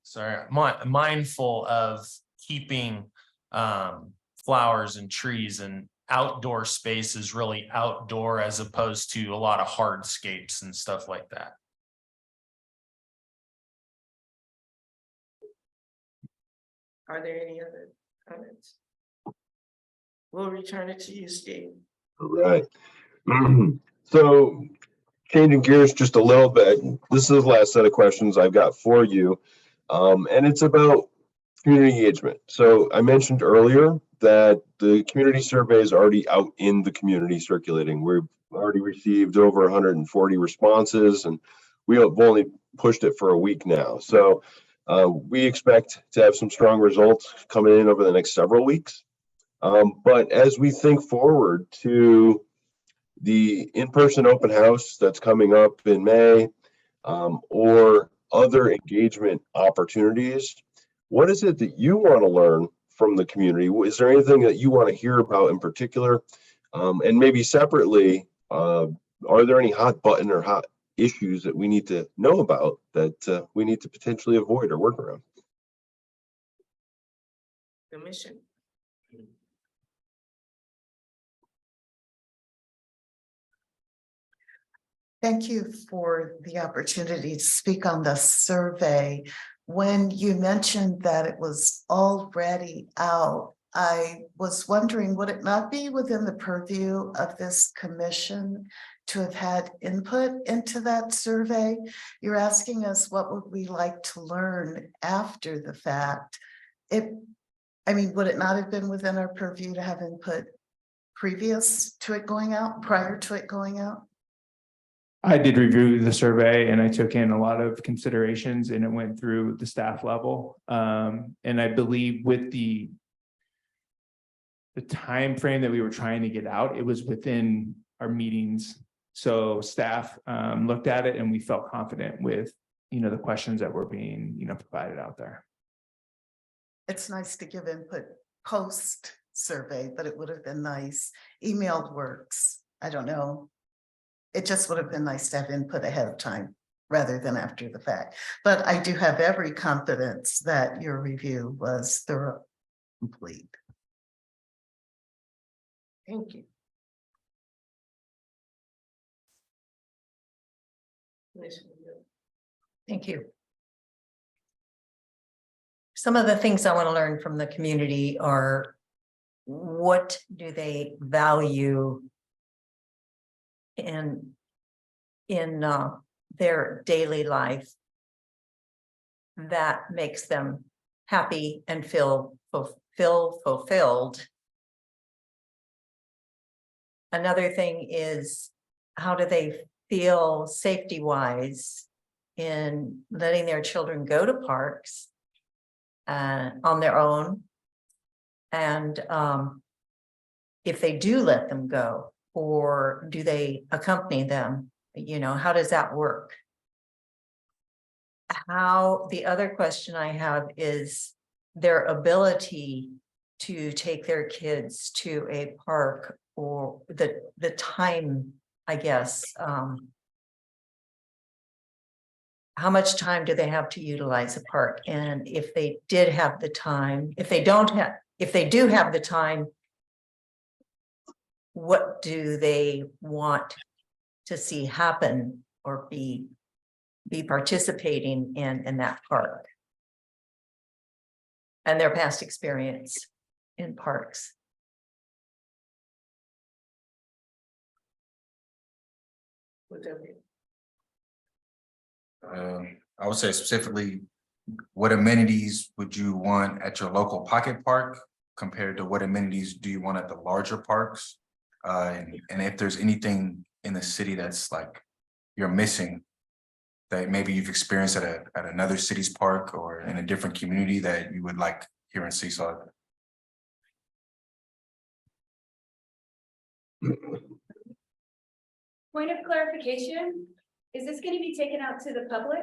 mindful of keeping flowers and trees and outdoor spaces really outdoor, as opposed to a lot of hardscapes and stuff like that. Are there any other comments? We'll return it to you, Steve. All right. So changing gears just a little bit, this is the last set of questions I've got for you. And it's about community engagement. So I mentioned earlier that the community survey is already out in the community circulating. We've already received over 140 responses and we have only pushed it for a week now. So we expect to have some strong results coming in over the next several weeks. But as we think forward to the in-person open house that's coming up in May, or other engagement opportunities, what is it that you want to learn from the community? Is there anything that you want to hear about in particular? And maybe separately, are there any hot button or hot issues that we need to know about that we need to potentially avoid or work around? Commission. Thank you for the opportunity to speak on the survey. When you mentioned that it was already out, I was wondering, would it not be within the purview of this commission to have had input into that survey? You're asking us what would we like to learn after the fact. Would it not have been within our purview to have input previous to it going out, prior to it going out? I did review the survey and I took in a lot of considerations and it went through the staff level. And I believe with the time frame that we were trying to get out, it was within our meetings. So staff looked at it and we felt confident with, the questions that were being, provided out there. It's nice to give input post survey, but it would have been nice. Emailed works. I don't know. It just would have been nice to have input ahead of time rather than after the fact. But I do have every confidence that your review was thorough, complete. Thank you. Thank you. Some of the things I want to learn from the community are, what do they value in their daily life that makes them happy and feel fulfilled. Another thing is, how do they feel safety wise in letting their children go to parks on their own? And if they do let them go, or do they accompany them? You know, how does that work? The other question I have is their ability to take their kids to a park, or the time, I guess. How much time do they have to utilize a park? And if they did have the time, if they do have the time, what do they want to see happen or be participating in that park? And their past experience in parks. I would say specifically, what amenities would you want at your local pocket park compared to what amenities do you want at the larger parks? And if there's anything in the city that's like you're missing that maybe you've experienced at another city's park or in a different community that you would like here in Seaside. Point of clarification, is this going to be taken out to the public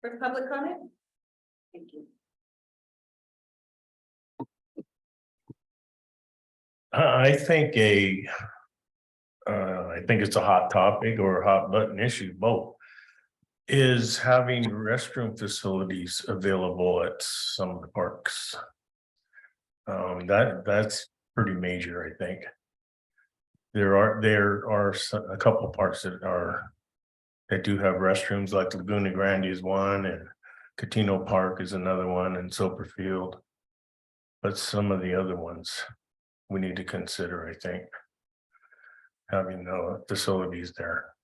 for public comment? Thank you. I think I think it's a hot topic or a hot button issue, both. Is having restroom facilities available at some of the parks. That's pretty major, I think. There are a couple of parks that do have restrooms, like Laguna Grande is one, and Catino Park is another one, and Soper Field. But some of the other ones we need to consider, I think, having the facilities there.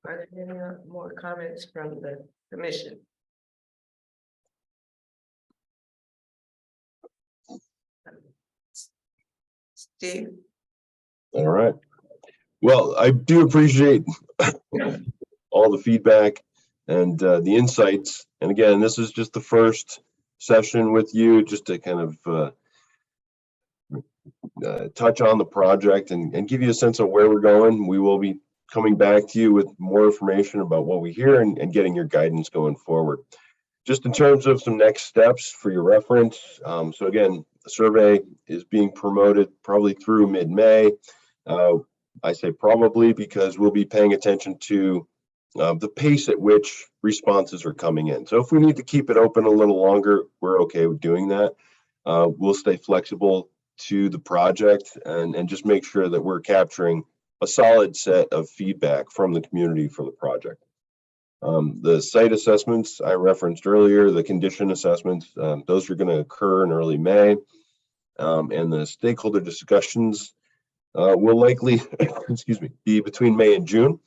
Are there any more comments from the commission? Steve? All right. Well, I do appreciate all the feedback and the insights. And again, this is just the first session with you, just to kind of touch on the project and give you a sense of where we're going. We will be coming back to you with more information about what we hear and getting your guidance going forward. Just in terms of some next steps for your reference. So again, the survey is being promoted probably through mid-May. I say probably because we'll be paying attention to the pace at which responses are coming in. So if we need to keep it open a little longer, we're okay with doing that. We'll stay flexible to the project and just make sure that we're capturing a solid set of feedback from the community for the project. The site assessments I referenced earlier, the condition assessments, those are going to occur in early May. And the stakeholder discussions will likely, excuse me, be between May and June.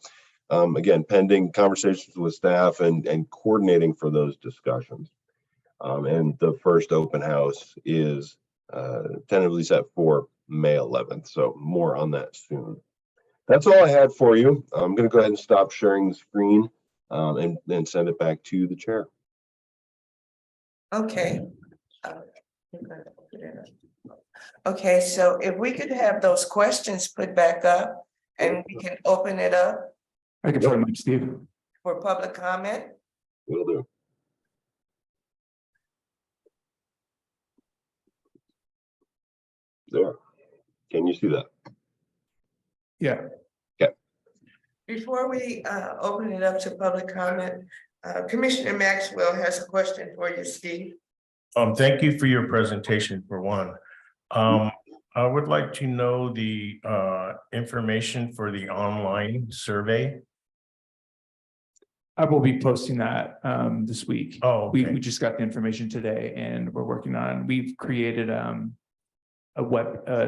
Again, pending conversations with staff and coordinating for those discussions. And the first open house is tentatively set for May 11th. So more on that soon. That's all I had for you. I'm going to go ahead and stop sharing the screen and then send it back to the chair. Okay. Okay, so if we could have those questions put back up and we can open it up I can put them up, Steve. for public comment. Will do. There. Can you see that? Yeah. Before we open it up to public comment, Commissioner Maxwell has a question for you, Steve. Thank you for your presentation, for one. I would like to know the information for the online survey. I will be posting that this week. Oh, okay. We just got the information today and we're working on, we've created a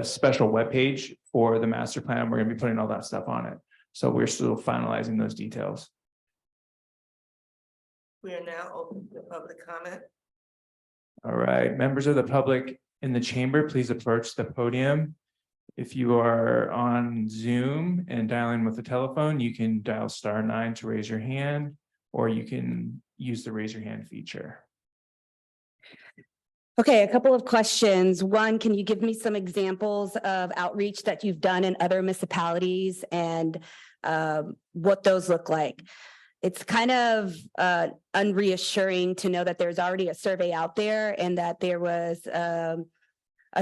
special web page for the master plan. We're gonna be putting all that stuff on it. So we're still finalizing those details. We are now open to public comment. All right, members of the public in the chamber, please approach the podium. If you are on Zoom and dialing with the telephone, you can dial *9 to raise your hand, or you can use the raise your hand feature. Okay, a couple of questions. One, can you give me some examples of outreach that you've done in other municipalities and what those look like? It's kind of unreassuring to know that there's already a survey out there and that there was a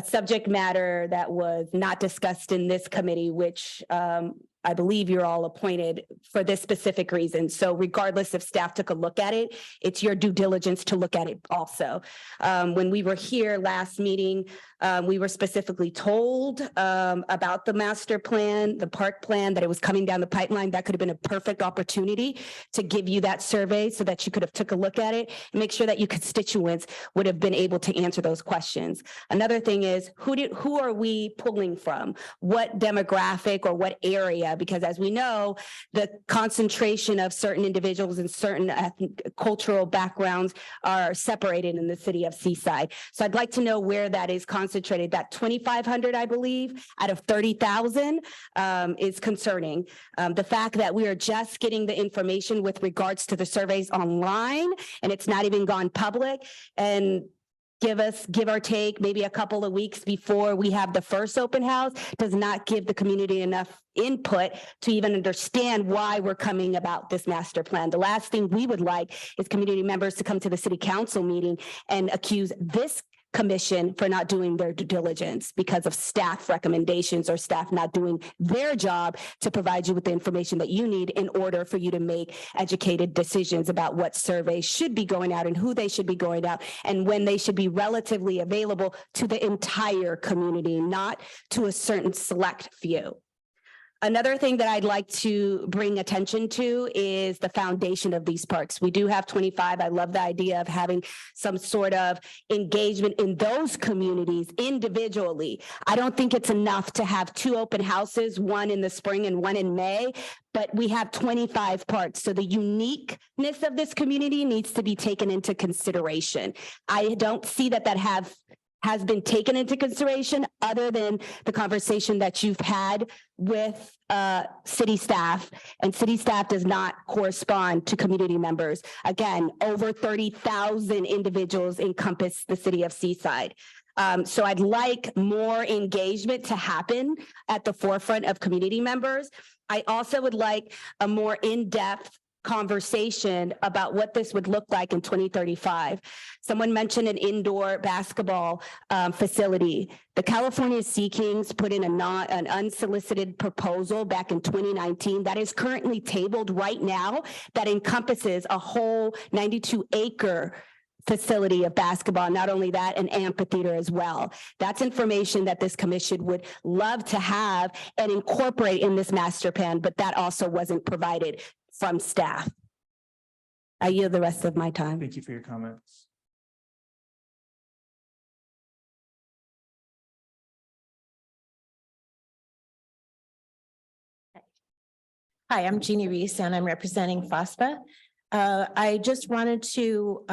subject matter that was not discussed in this committee, which I believe you're all appointed for this specific reason. So regardless if staff took a look at it, it's your due diligence to look at it also. When we were here last meeting, we were specifically told about the master plan, the park plan, that it was coming down the pipeline. That could have been a perfect opportunity to give you that survey so that you could have took a look at it and make sure that your constituents would have been able to answer those questions. Another thing is, who are we pulling from? What demographic or what area? Because as we know, the concentration of certain individuals and certain ethnic, cultural backgrounds are separated in the city of Seaside. So I'd like to know where that is concentrated. That 2,500, I believe, out of 30,000 is concerning. The fact that we are just getting the information with regards to the surveys online and it's not even gone public, and give or take maybe a couple of weeks before we have the first open house does not give the community enough input to even understand why we're coming about this master plan. The last thing we would like is community members to come to the city council meeting and accuse this commission for not doing their due diligence because of staff recommendations or staff not doing their job to provide you with the information that you need in order for you to make educated decisions about what surveys should be going out and who they should be going out and when they should be relatively available to the entire community, not to a certain select few. Another thing that I'd like to bring attention to is the foundation of these parks. We do have 25. I love the idea of having some sort of engagement in those communities individually. I don't think it's enough to have 2 open houses, one in the spring and one in May, but we have 25 parks. So the uniqueness of this community needs to be taken into consideration. I don't see that has been taken into consideration other than the conversation that you've had with city staff, and city staff does not correspond to community members. Again, over 30,000 individuals encompass the city of Seaside. So I'd like more engagement to happen at the forefront of community members. I also would like a more in-depth conversation about what this would look like in 2035. Someone mentioned an indoor basketball facility. The California Sea Kings put in an unsolicited proposal back in 2019 that is currently tabled right now that encompasses a whole 92-acre facility of basketball. Not only that, an amphitheater as well. That's information that this commission would love to have and incorporate in this master plan, but that also wasn't provided from staff. I yield the rest of my time. Thank you for your comments. Hi, I'm Jeannie Reese and I'm representing FOSPA. I just wanted to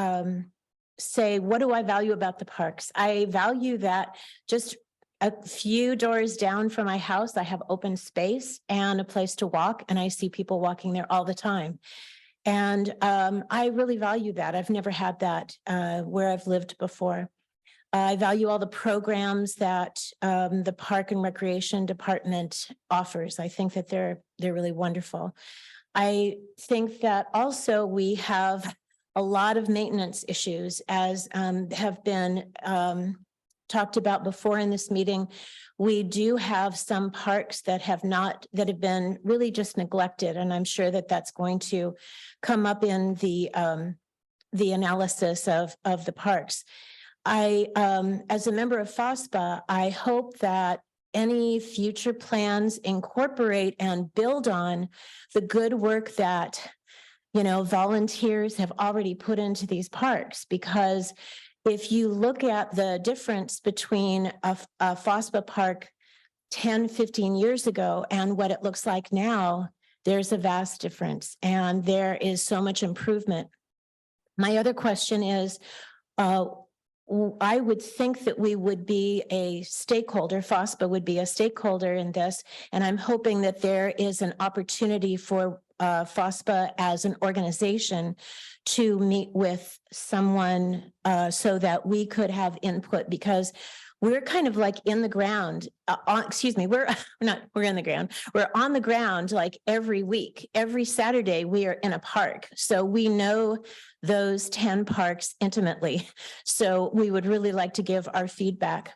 say, what do I value about the parks? I value that just a few doors down from my house, I have open space and a place to walk, and I see people walking there all the time. And I really value that. I've never had that where I've lived before. I value all the programs that the Park and Recreation Department offers. I think that they're really wonderful. I think that also we have a lot of maintenance issues, as have been talked about before in this meeting. We do have some parks that have been really just neglected, and I'm sure that that's going to come up in the analysis of the parks. As a member of FOSPA, I hope that any future plans incorporate and build on the good work that, volunteers have already put into these parks, because if you look at the difference between a FOSPA park 10, 15 years ago and what it looks like now, there's a vast difference, and there is so much improvement. My other question is, I would think that we would be a stakeholder, FOSPA would be a stakeholder in this, and I'm hoping that there is an opportunity for FOSPA as an organization to meet with someone so that we could have input, because we're kind of like in the ground, we're in the ground. We're on the ground like every week, every Saturday we are in a park. So we know those 10 parks intimately. So we would really like to give our feedback.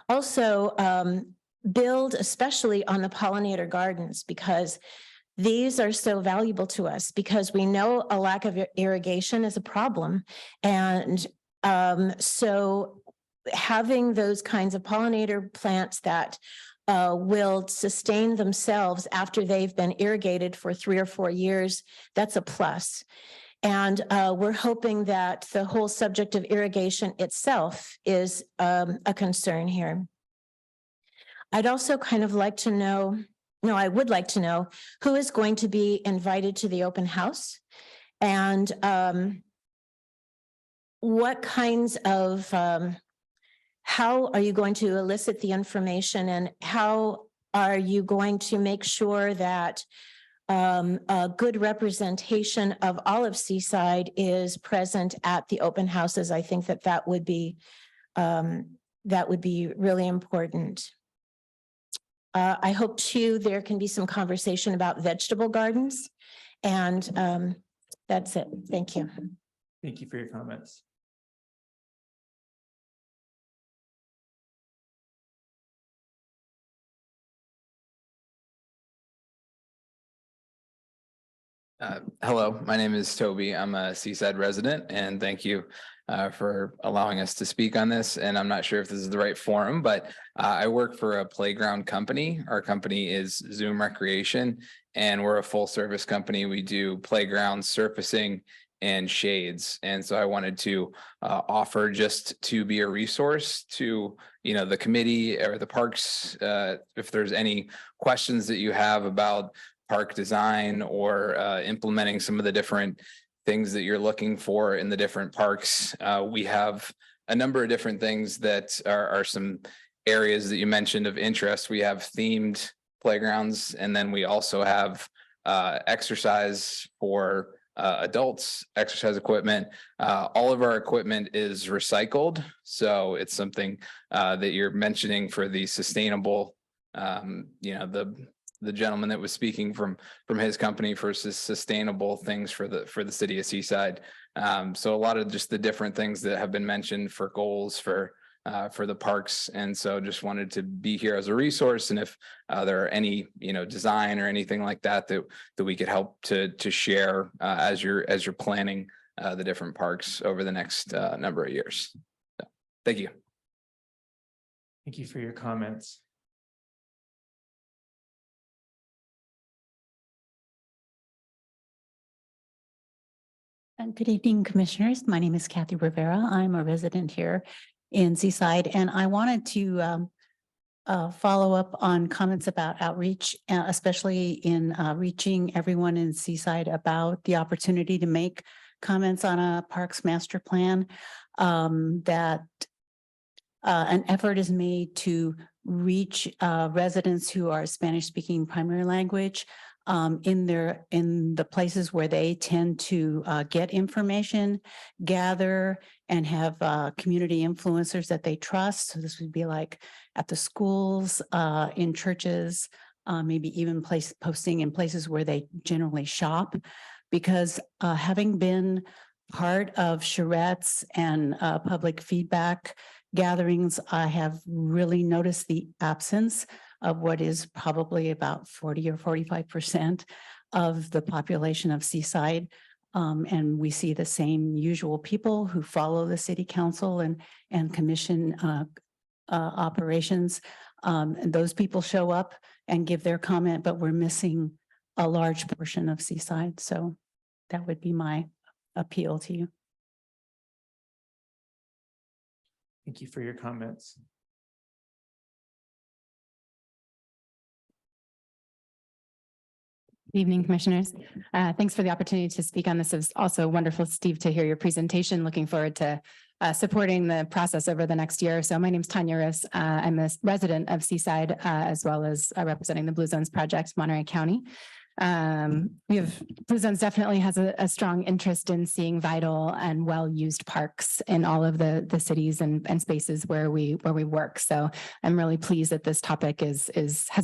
Also, build especially on the pollinator gardens, because these are so valuable to us, because we know a lack of irrigation is a problem. And so having those kinds of pollinator plants that will sustain themselves after they've been irrigated for 3 or 4 years, that's a plus. And we're hoping that the whole subject of irrigation itself is a concern here. I'd also kind of like to know, I would like to know who is going to be invited to the open house, and what kinds of how are you going to elicit the information, and how are you going to make sure that a good representation of all of Seaside is present at the open houses? I think that would be really important. I hope too there can be some conversation about vegetable gardens, and that's it. Thank you. Thank you for your comments. Hello, my name is Toby. I'm a Seaside resident, and thank you for allowing us to speak on this. And I'm not sure if this is the right forum, but I work for a playground company. Our company is Zoom Recreation, and we're a full service company. We do playground surfacing and shades. And so I wanted to offer just to be a resource to, the committee or the parks, if there's any questions that you have about park design or implementing some of the different things that you're looking for in the different parks. We have a number of different things that are some areas that you mentioned of interest. We have themed playgrounds, and then we also have exercise for adults, exercise equipment. All of our equipment is recycled. So it's something that you're mentioning for the sustainable, the gentleman that was speaking from his company for sustainable things for the city of Seaside. So a lot of just the different things that have been mentioned for goals for the parks. And so just wanted to be here as a resource. And if there are any, design or anything like that we could help to share as you're planning the different parks over the next number of years. So, thank you. Thank you for your comments. Good evening, commissioners. My name is Kathy Rivera. I'm a resident here in Seaside, and I wanted to follow up on comments about outreach, especially in reaching everyone in Seaside about the opportunity to make comments on a parks master plan, that an effort is made to reach residents who are Spanish-speaking primary language in the places where they tend to get information, gather, and have community influencers that they trust. So this would be like at the schools, in churches, maybe even posting in places where they generally shop. Because having been part of charrettes and public feedback gatherings, I have really noticed the absence of what is probably about 40 or 45% of the population of Seaside. And we see the same usual people who follow the city council and commission operations. And those people show up and give their comment, but we're missing a large portion of Seaside. So that would be my appeal to you. Thank you for your comments. Good evening, commissioners. Thanks for the opportunity to speak on this. It was also wonderful, Steve, to hear your presentation. Looking forward to supporting the process over the next year or so. My name is Tanya Riss. I'm a resident of Seaside, as well as representing the Blue Zones Project, Monterey County. Blue Zones definitely has a strong interest in seeing vital and well-used parks in all of the cities and spaces where we work. So I'm really pleased that this topic has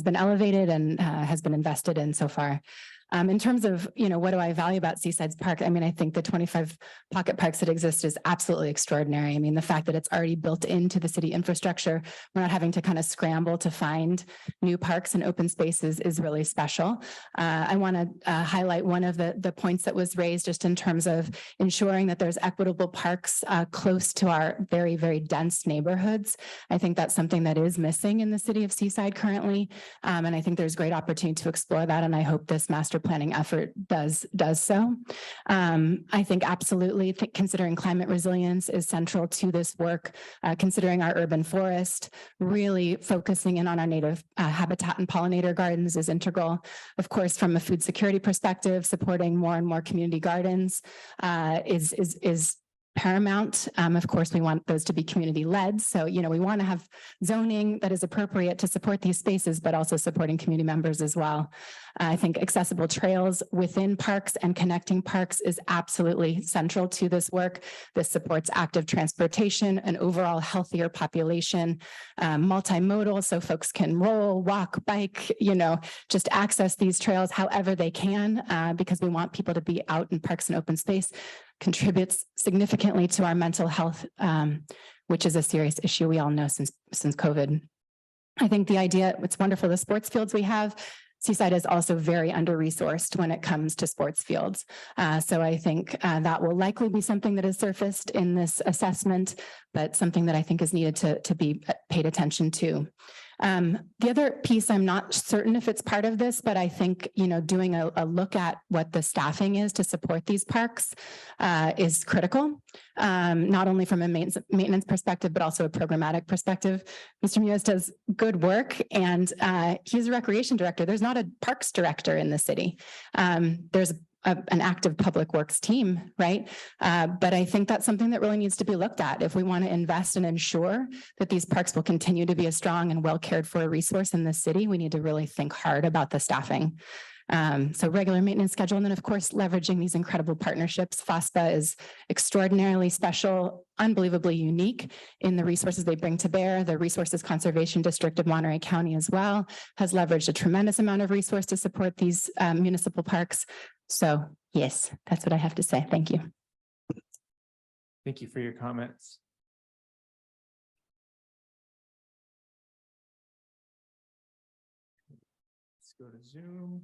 been elevated and has been invested in so far. In terms of, what do I value about Seaside's Park? I mean, I think the 25 pocket parks that exist is absolutely extraordinary. I mean, the fact that it's already built into the city infrastructure, we're not having to kind of scramble to find new parks and open spaces is really special. I want to highlight one of the points that was raised just in terms of ensuring that there's equitable parks close to our very, very dense neighborhoods. I think that's something that is missing in the city of Seaside currently. And I think there's great opportunity to explore that. And I hope this master planning effort does so. I think absolutely considering climate resilience is central to this work, considering our urban forest, really focusing in on our native habitat and pollinator gardens is integral. Of course, from a food security perspective, supporting more and more community gardens is paramount. Of course, we want those to be community led. So, we want to have zoning that is appropriate to support these spaces, but also supporting community members as well. I think accessible trails within parks and connecting parks is absolutely central to this work. This supports active transportation, an overall healthier population, multimodal, so folks can roll, walk, bike, just access these trails however they can, because we want people to be out in parks and open space. Contributes significantly to our mental health, which is a serious issue we all know since COVID. I think the idea, it's wonderful, the sports fields we have, Seaside is also very under-resourced when it comes to sports fields. So I think that will likely be something that is surfaced in this assessment, but something that I think is needed to be paid attention to. The other piece, I'm not certain if it's part of this, but I think, doing a look at what the staffing is to support these parks is critical, not only from a maintenance perspective, but also a programmatic perspective. Mr. Muez does good work and he's a recreation director. There's not a parks director in the city. There's an active public works team, right? But I think that's something that really needs to be looked at. If we want to invest and ensure that these parks will continue to be a strong and well cared for resource in the city, we need to really think hard about the staffing. So regular maintenance schedule, and then of course, leveraging these incredible partnerships. FOSPA is extraordinarily special, unbelievably unique in the resources they bring to bear. The Resources Conservation District of Monterey County as well has leveraged a tremendous amount of resource to support these municipal parks. So yes, that's what I have to say. Thank you. Thank you for your comments. Let's go to Zoom.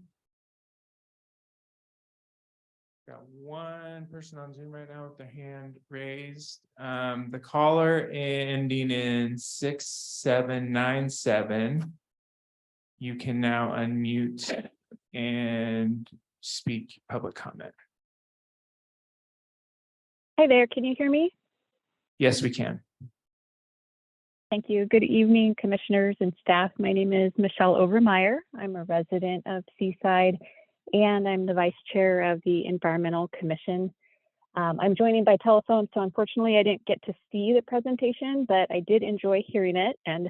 Got one person on Zoom right now with their hand raised. The caller ending in 6797. You can now unmute and speak public comment. Hi there, can you hear me? Yes, we can. Thank you. Good evening, commissioners and staff. My name is Michelle Overmeyer. I'm a resident of Seaside and I'm the vice chair of the Environmental Commission. I'm joining by telephone, so unfortunately I didn't get to see the presentation, but I did enjoy hearing it. And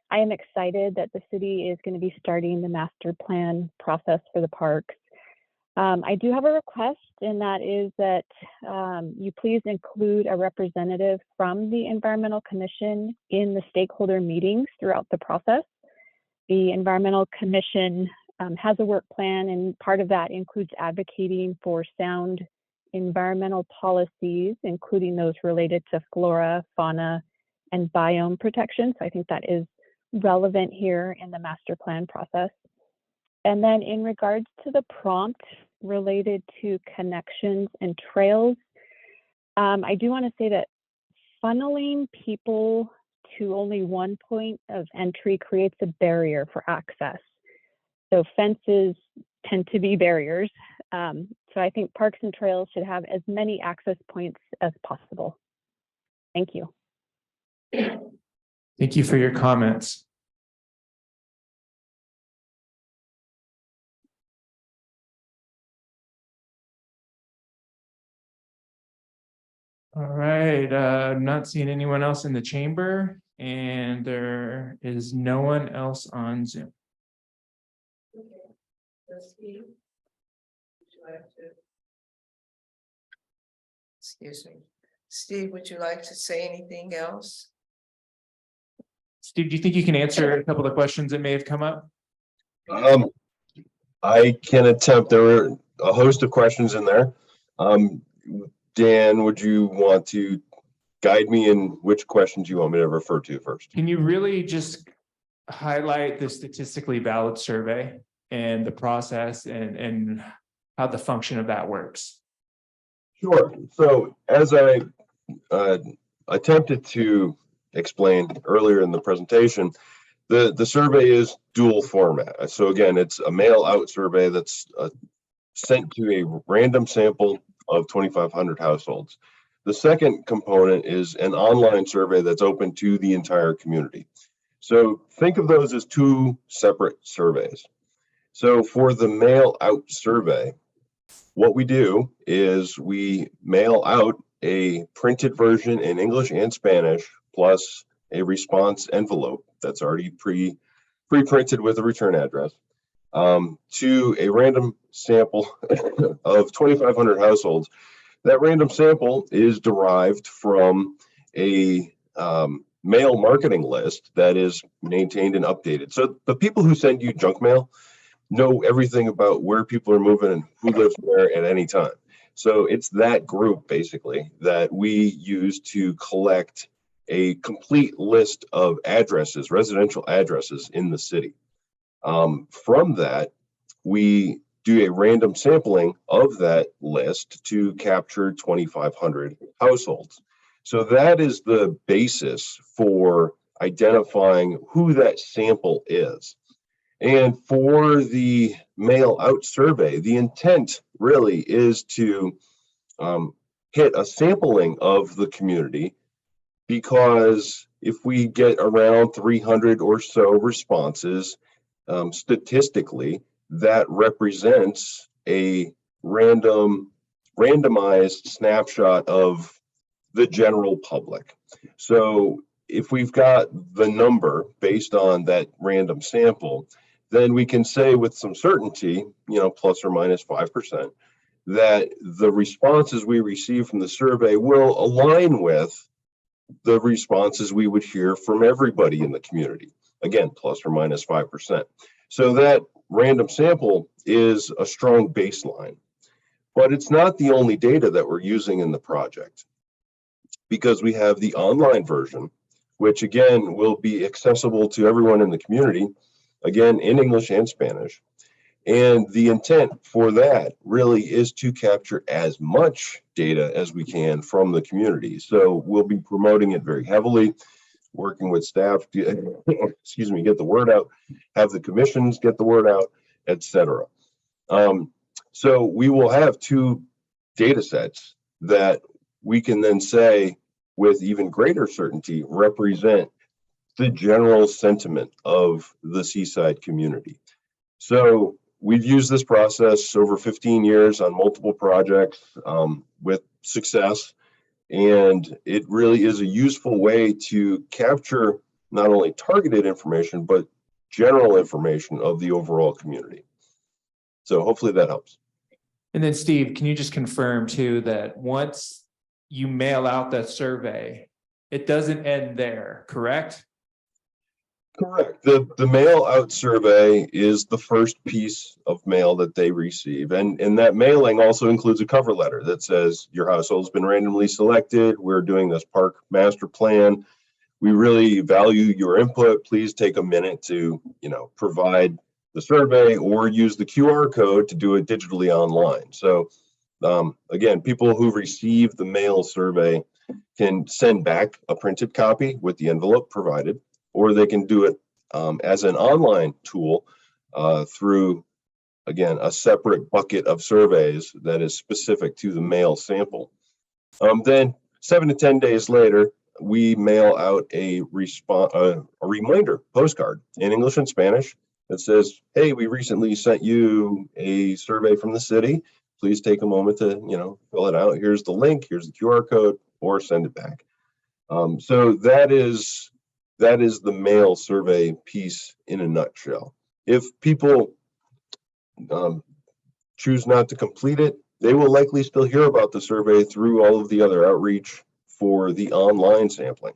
I am excited that the city is going to be starting the master plan process for the parks. I do have a request, and that is that you please include a representative from the Environmental Commission in the stakeholder meetings throughout the process. The Environmental Commission has a work plan, and part of that includes advocating for sound environmental policies, including those related to flora, fauna, and biome protection. So I think that is relevant here in the master plan process. And then in regards to the prompt related to connections and trails, I do want to say that funneling people to only one point of entry creates a barrier for access. So fences tend to be barriers. So I think parks and trails should have as many access points as possible. Thank you. Thank you for your comments. All right, not seeing anyone else in the chamber, and there is no one else on Zoom. Okay. Steve? Would you like to? Excuse me. Steve, would you like to say anything else? Steve, do you think you can answer a couple of questions that may have come up? I can attempt. There were a host of questions in there. Dan, would you want to guide me in which questions you want me to refer to first? Can you really just highlight the statistically valid survey and the process and how the function of that works? Sure. So as I attempted to explain earlier in the presentation, the survey is dual format. So again, it's a mail out survey that's sent to a random sample of 2,500 households. The second component is an online survey that's open to the entire community. So think of those as two separate surveys. So for the mail out survey, what we do is we mail out a printed version in English and Spanish, plus a response envelope that's already pre-printed with a return address, to a random sample of 2,500 households. That random sample is derived from a mail marketing list that is maintained and updated. So the people who send you junk mail know everything about where people are moving and who lives where at any time. So it's that group basically that we use to collect a complete list of addresses, residential addresses in the city. From that, we do a random sampling of that list to capture 2,500 households. So that is the basis for identifying who that sample is. And for the mail out survey, the intent really is to hit a sampling of the community, because if we get around 300 or so responses, statistically, that represents a randomized snapshot of the general public. So if we've got the number based on that random sample, then we can say with some certainty, plus or minus 5%, that the responses we receive from the survey will align with the responses we would hear from everybody in the community. Again, plus or minus 5%. So that random sample is a strong baseline, but it's not the only data that we're using in the project, because we have the online version, which again will be accessible to everyone in the community, again in English and Spanish. And the intent for that really is to capture as much data as we can from the community. So we'll be promoting it very heavily, working with staff to, get the word out, have the commissions get the word out, etc. So we will have two data sets that we can then say with even greater certainty represent the general sentiment of the Seaside community. So we've used this process over 15 years on multiple projects with success. And it really is a useful way to capture not only targeted information, but general information of the overall community. So hopefully that helps. And then Steve, can you just confirm too that once you mail out that survey, it doesn't end there, correct? Correct. The mail out survey is the first piece of mail that they receive. And that mailing also includes a cover letter that says your household's been randomly selected. We're doing this park master plan. We really value your input. Please take a minute to, provide the survey or use the QR code to do it digitally online. So again, people who receive the mail survey can send back a printed copy with the envelope provided, or they can do it as an online tool through, again, a separate bucket of surveys that is specific to the mail sample. Then 7 to 10 days later, we mail out a reminder postcard in English and Spanish that says, hey, we recently sent you a survey from the city. Please take a moment to, fill it out. Here's the link, here's the QR code, or send it back. So that is the mail survey piece in a nutshell. If people choose not to complete it, they will likely still hear about the survey through all of the other outreach for the online sampling.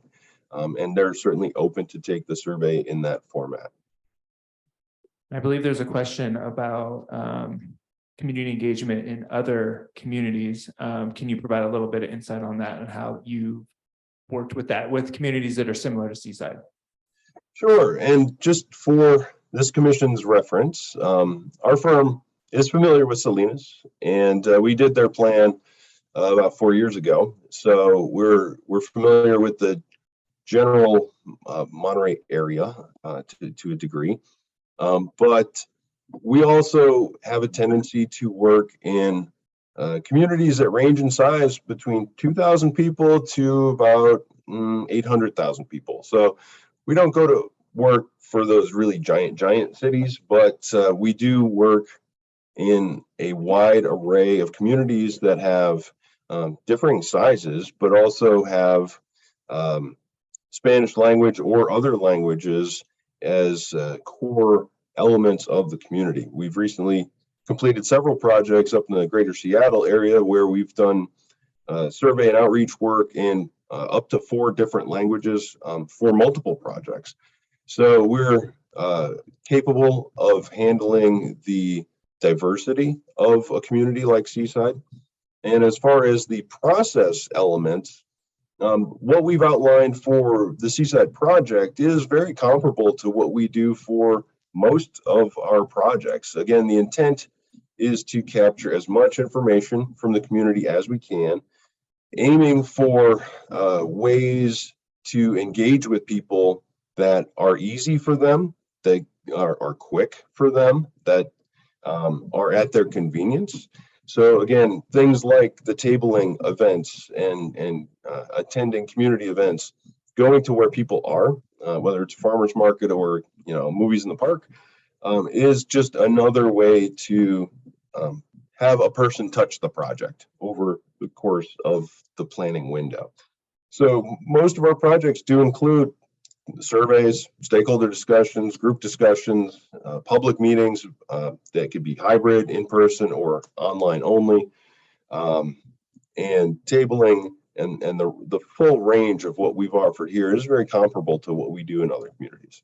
And they're certainly open to take the survey in that format. I believe there's a question about community engagement in other communities. Can you provide a little bit of insight on that and how you worked with that with communities that are similar to Seaside? Sure. And just for this commission's reference, our firm is familiar with Salinas, and we did their plan about 4 years ago. So we're familiar with the general Monterey area to a degree. But we also have a tendency to work in communities that range in size between 2,000 people to about 800,000 people. So we don't go to work for those really giant cities, but we do work in a wide array of communities that have differing sizes, but also have Spanish language or other languages as core elements of the community. We've recently completed several projects up in the greater Seattle area where we've done survey and outreach work in up to 4 different languages for multiple projects. So we're capable of handling the diversity of a community like Seaside. And as far as the process elements, what we've outlined for the Seaside project is very comparable to what we do for most of our projects. Again, the intent is to capture as much information from the community as we can, aiming for ways to engage with people that are easy for them, that are quick for them, that are at their convenience. So again, things like the tabling events and attending community events, going to where people are, whether it's farmers market or movies in the park, is just another way to have a person touch the project over the course of the planning window. So most of our projects do include surveys, stakeholder discussions, group discussions, public meetings that could be hybrid, in person, or online only, and tabling and the full range of what we've offered here is very comparable to what we do in other communities.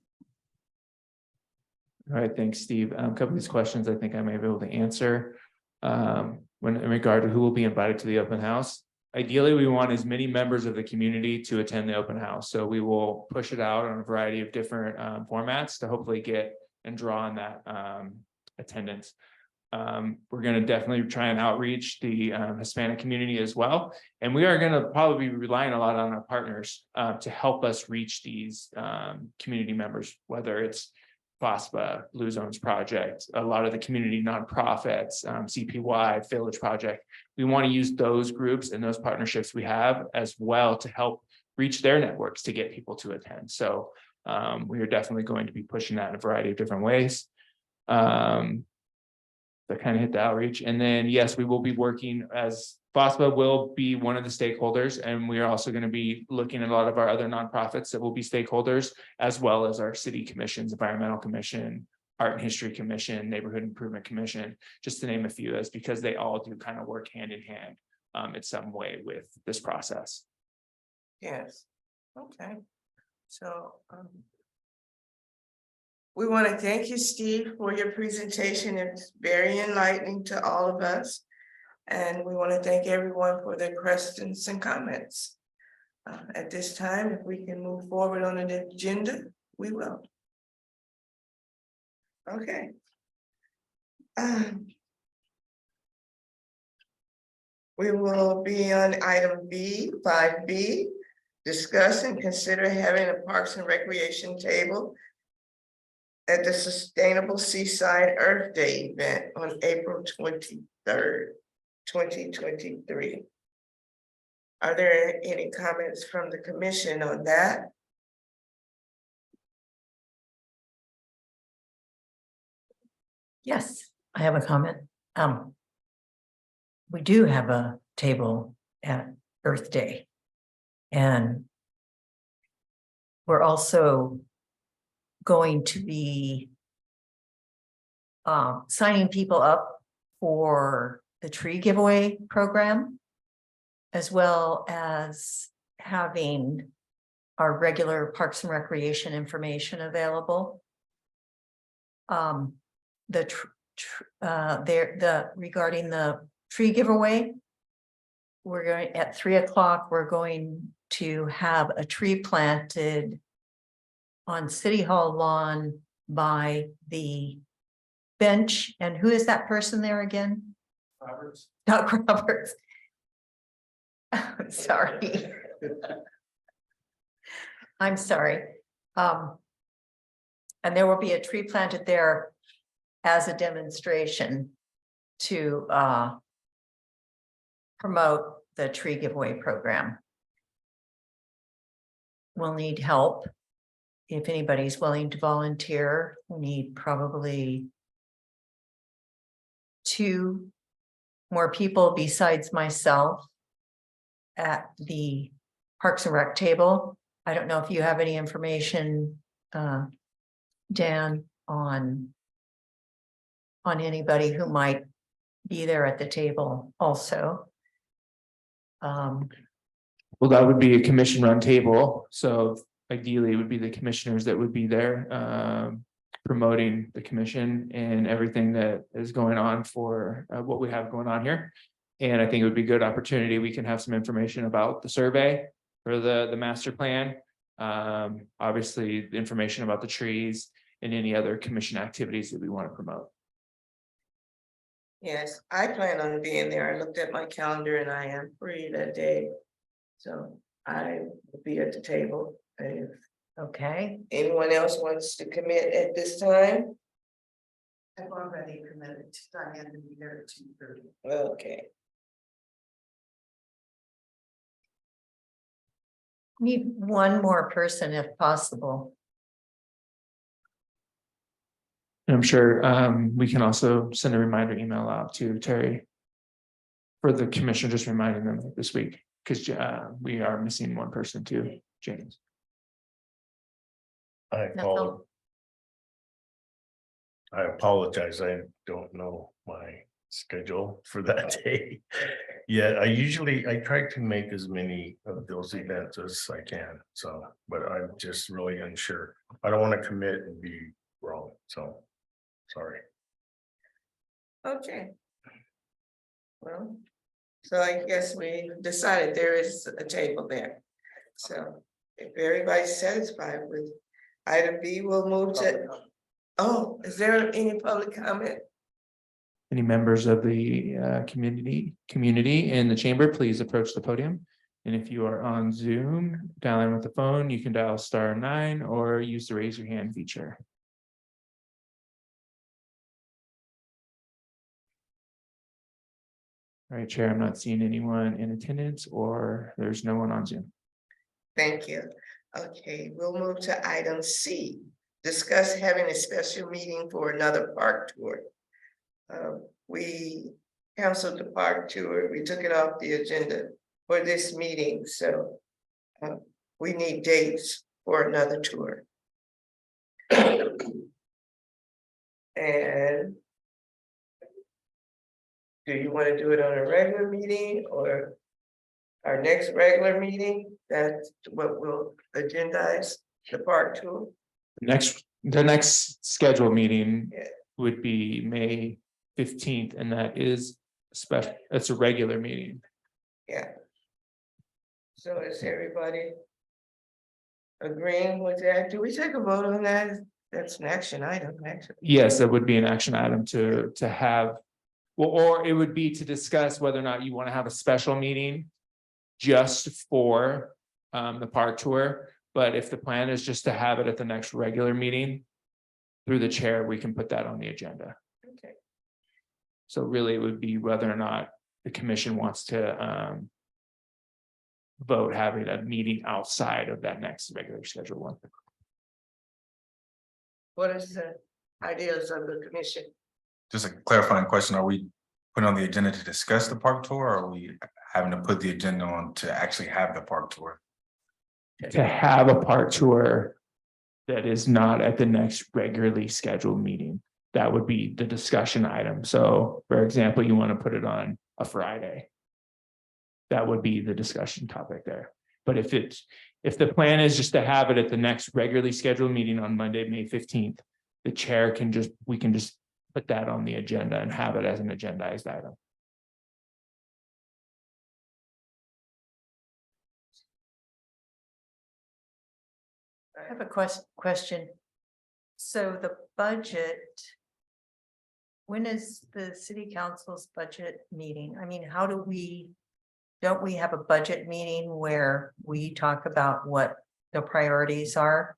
All right, thanks, Steve. A couple of these questions I think I may be able to answer. When in regard to who will be invited to the open house, ideally we want as many members of the community to attend the open house. So we will push it out on a variety of different formats to hopefully get and draw on that attendance. We're going to definitely try and outreach the Hispanic community as well. And we are going to probably be relying a lot on our partners to help us reach these community members, whether it's FOSPA, Blue Zones Project, a lot of the community nonprofits, CPY, Village Project. We want to use those groups and those partnerships we have as well to help reach their networks to get people to attend. So we are definitely going to be pushing that in a variety of different ways. That kind of hit the outreach. And then, yes, we will be working as FOSPA will be one of the stakeholders. And we are also going to be looking at a lot of our other nonprofits that will be stakeholders, as well as our city commissions, Environmental Commission, Art and History Commission, Neighborhood Improvement Commission, just to name a few. That's because they all do kind of work hand in hand in some way with this process. Yes, okay. So we want to thank you, Steve, for your presentation. It's very enlightening to all of us. And we want to thank everyone for their questions and comments. At this time, if we can move forward on an agenda, we will. Okay. We will be on item B, 5B, discuss and consider having a Parks and Recreation table at the Sustainable Seaside Earth Day event on April 23rd, 2023. Are there any comments from the commission on that? Yes, I have a comment. We do have a table at Earth Day. And we're also going to be signing people up for the tree giveaway program, as well as having our regular Parks and Recreation information available. Regarding the tree giveaway, we're going at 3 o'clock, we're going to have a tree planted on City Hall lawn by the bench. And who is that person there again? Roberts. Doc Roberts. I'm sorry. I'm sorry. And there will be a tree planted there as a demonstration to promote the tree giveaway program. We'll need help. If anybody's willing to volunteer, we need probably 2 more people besides myself at the Parks and Rec table. I don't know if you have any information, Dan, on anybody who might be there at the table also. Well, that would be a commission run table, so ideally it would be the commissioners that would be there, promoting the commission and everything that is going on for what we have going on here. And I think it would be a good opportunity. We can have some information about the survey for the master plan. Obviously, the information about the trees and any other commission activities that we want to promote. Yes, I plan on being there. I looked at my calendar and I am free that day. So I will be at the table. If anyone else wants to commit at this time? I've already committed to Diane to be there at 2:30. Okay. Need one more person if possible. And I'm sure we can also send a reminder email out to Terry for the commission, just reminding them this week, because we are missing one person too, James. I apologize. I don't know my schedule for that day. Yeah, I try to make as many of those events as I can. So, but I'm just really unsure. I don't want to commit and be wrong. So, sorry. Okay. Well, so I guess we decided there is a table there. So if everybody's satisfied with item B, we'll move to. Oh, is there any public comment? Any members of the community in the chamber, please approach the podium. And if you are on Zoom, dialing with the phone, you can dial *9 or use the raise your hand feature. All right, Chair, I'm not seeing anyone in attendance, or there's no one on Zoom. Thank you. Okay, we'll move to item C. Discuss having a special meeting for another park tour. We canceled the park tour. We took it off the agenda for this meeting, so we need dates for another tour. And do you want to do it on a regular meeting or our next regular meeting? That's what we'll agendize the park tour. The next scheduled meeting Yeah. would be May 15th, and that is special. It's a regular meeting. Yeah. So is everybody agreeing with that? Do we take a vote on that? That's an action item, actually. Yes, that would be an action item to have. Well, or it would be to discuss whether or not you want to have a special meeting just for the park tour. But if the plan is just to have it at the next regular meeting through the chair, we can put that on the agenda. Okay. So really, it would be whether or not the commission wants to vote having a meeting outside of that next regular scheduled one. What is the ideas of the commission? Just a clarifying question, are we putting on the agenda to discuss the park tour, or are we having to put the agenda on to actually have the park tour? to have a park tour that is not at the next regularly scheduled meeting. That would be the discussion item. So for example, you want to put it on a Friday. That would be the discussion topic there. But if the plan is just to have it at the next regularly scheduled meeting on Monday, May 15th, the chair can we can just put that on the agenda and have it as an agendized item. I have a question. So the budget. When is the city council's budget meeting? I mean, don't we have a budget meeting where we talk about what the priorities are?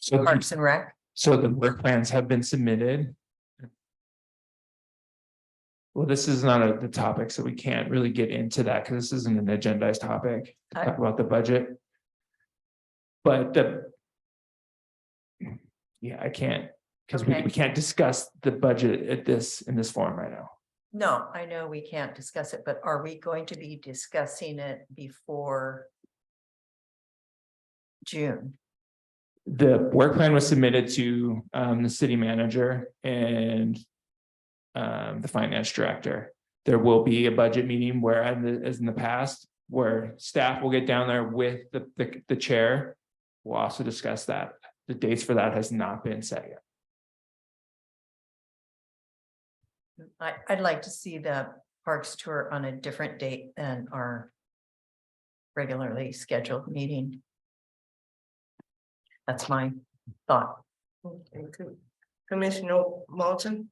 So Parks and Rec? So the work plans have been submitted. Well, this is not the topic, so we can't really get into that because this isn't an agendized topic to talk about the budget. But yeah, I can't, because we can't discuss the budget in this forum right now. No, I know we can't discuss it, but are we going to be discussing it before June? The work plan was submitted to the city manager and the finance director. There will be a budget meeting where, as in the past, where staff will get down there with the chair. We'll also discuss that. The dates for that has not been set yet. I'd like to see the parks tour on a different date than our regularly scheduled meeting. That's my thought. Commissioner Moulton,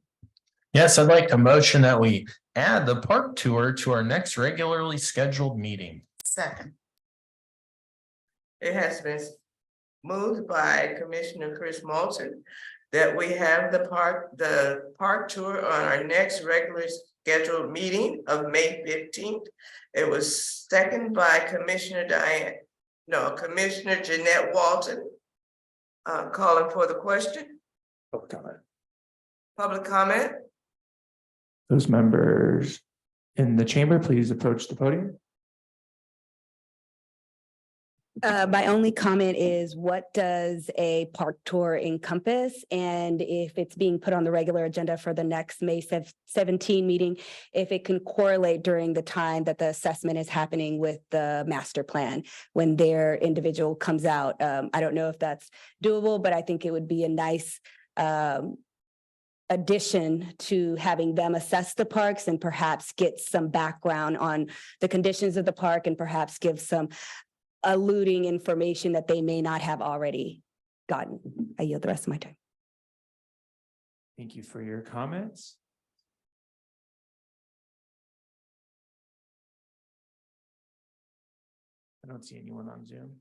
Yes, I'd like to motion that we add the park tour to our next regularly scheduled meeting. Second. it has been moved by Commissioner Chris Moulton that we have the park tour on our next regularly scheduled meeting of May 15th. It was seconded by Commissioner Jeanette Walton. Calling for the question. Public comment. Those members in the chamber, please approach the podium. My only comment is, what does a park tour encompass? And if it's being put on the regular agenda for the next May 17 meeting, if it can correlate during the time that the assessment is happening with the master plan, when their individual comes out. I don't know if that's doable, but I think it would be a nice addition to having them assess the parks and perhaps get some background on the conditions of the park and perhaps give some alluding information that they may not have already gotten. I yield the rest of my time. Thank you for your comments. I don't see anyone on Zoom.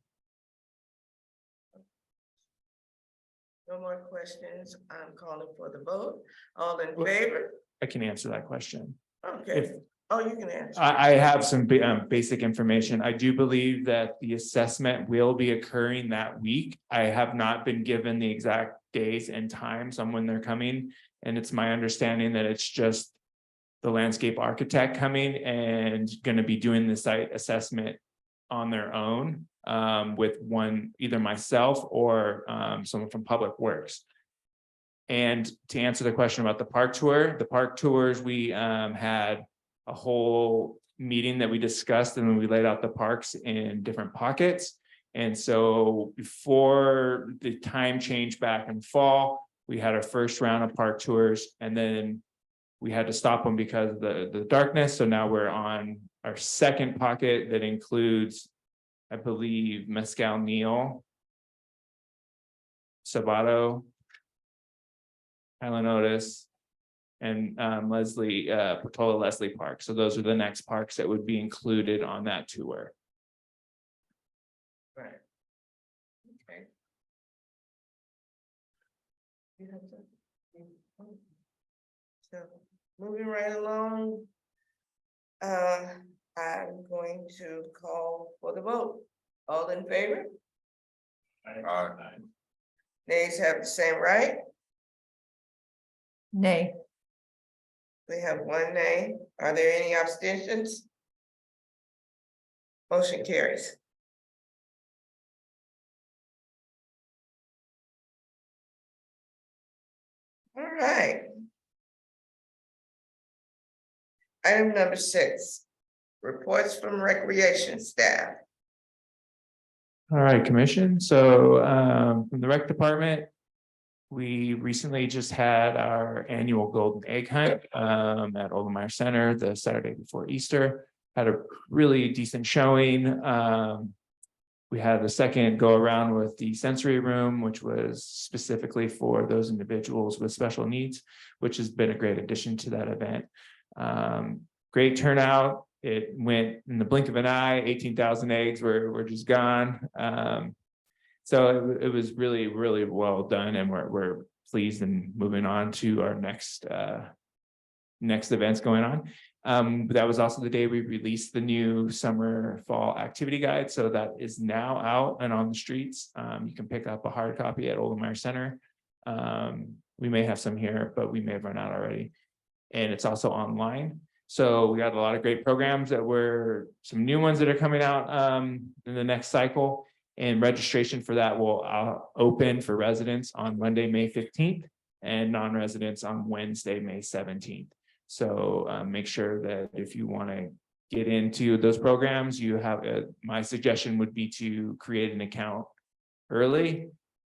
No more questions. I'm calling for the vote. All in favor? I can answer that question. Okay. You can answer. I have some basic information. I do believe that the assessment will be occurring that week. I have not been given the exact days and times on when they're coming. And it's my understanding that it's just the landscape architect coming and going to be doing the site assessment on their own with either myself or someone from Public Works. And to answer the question about the park tours, we had a whole meeting that we discussed, and then we laid out the parks in different pockets. And so before the time change back in fall, we had our first round of park tours, and then we had to stop them because of the darkness. So now we're on our second pocket that includes, I believe, Mescal Neal, Sabato, Highland Otis, and Portola Leslie Park. So those are the next parks that would be included on that tour. Right. Okay. So moving right along, I'm going to call for the vote. All in favor? Nays have the same right. Nay. We have one nay. Are there any abstentions? Motion carries. All right. Item number 6, reports from recreation staff. All right, Commission. So from the rec department, we recently just had our annual golden egg hunt at Oldemire Center the Saturday before Easter. Had a really decent showing. We had a second go around with the sensory room, which was specifically for those individuals with special needs, which has been a great addition to that event. Great turnout. It went in the blink of an eye. 18,000 eggs were just gone. So it was really, really well done, and we're pleased and moving on to our next events going on. That was also the day we released the new summer fall activity guide. So that is now out and on the streets. You can pick up a hard copy at Oldemire Center. We may have some here, but we may have run out already. And it's also online. So we got a lot of great programs some new ones that are coming out in the next cycle. And registration for that will open for residents on Monday, May 15th, and non-residents on Wednesday, May 17th. So make sure that if you want to get into those programs, my suggestion would be to create an account early.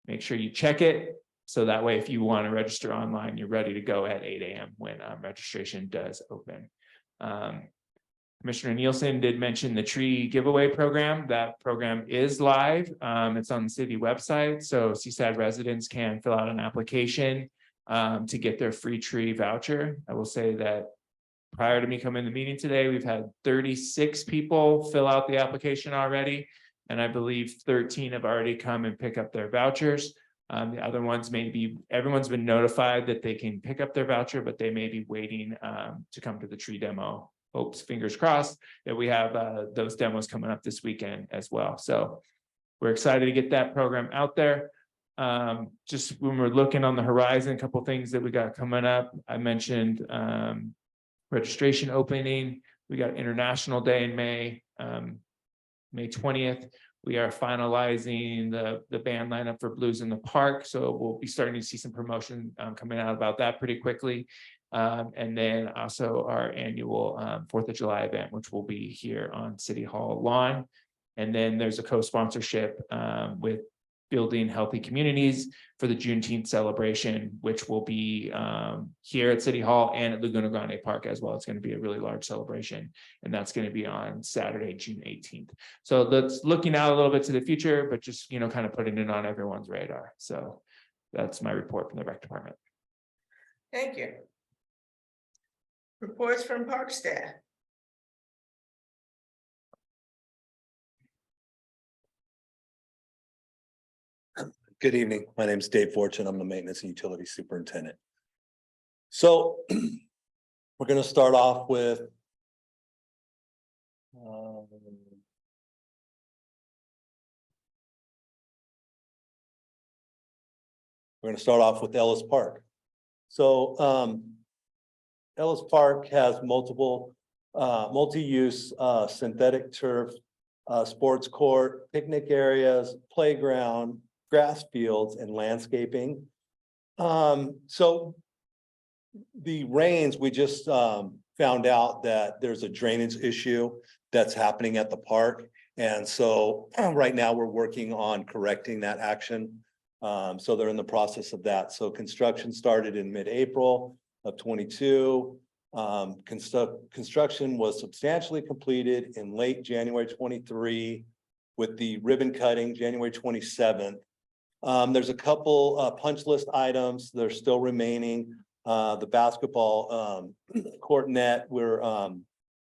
Make sure you check it. So that way, if you want to register online, you're ready to go at 8 a.m. when registration does open. Commissioner Nielsen did mention the tree giveaway program. That program is live. It's on the city website. So Seaside residents can fill out an application to get their free tree voucher. I will say that prior to me coming to the meeting today, we've had 36 people fill out the application already. And I believe 13 have already come and pick up their vouchers. The other ones everyone's been notified that they can pick up their voucher, but they may be waiting to come to the tree demo. Hopes, fingers crossed that we have those demos coming up this weekend as well. So we're excited to get that program out there. Just when we're looking on the horizon, a couple of things that we got coming up. I mentioned registration opening. We got International Day in May, May 20th. We are finalizing the band lineup for Blues in the Park. So we'll be starting to see some promotion coming out about that pretty quickly. And then also our annual 4th of July event, which will be here on City Hall lawn. And then there's a co-sponsorship with Building Healthy Communities for the Juneteenth celebration, which will be here at City Hall and at Laguna Grande Park as well. It's going to be a really large celebration, and that's going to be on Saturday, June 18th. So that's looking out a little bit to the future, but just, kind of putting it on everyone's radar. So that's my report from the rec department. Thank you. Reports from park staff. Good evening. My name is Dave Fortune. I'm the maintenance and utility superintendent. So we're going to start off with Ellis Park. So Ellis Park has multi-use synthetic turf, sports court, picnic areas, playground, grass fields, and landscaping. So the rains, we just found out that there's a drainage issue that's happening at the park. And so right now we're working on correcting that action. So they're in the process of that. So construction started in mid-April of 22. Construction was substantially completed in late January 23 with the ribbon cutting January 27th. There's a couple punch list items that are still remaining. The basketball court net we're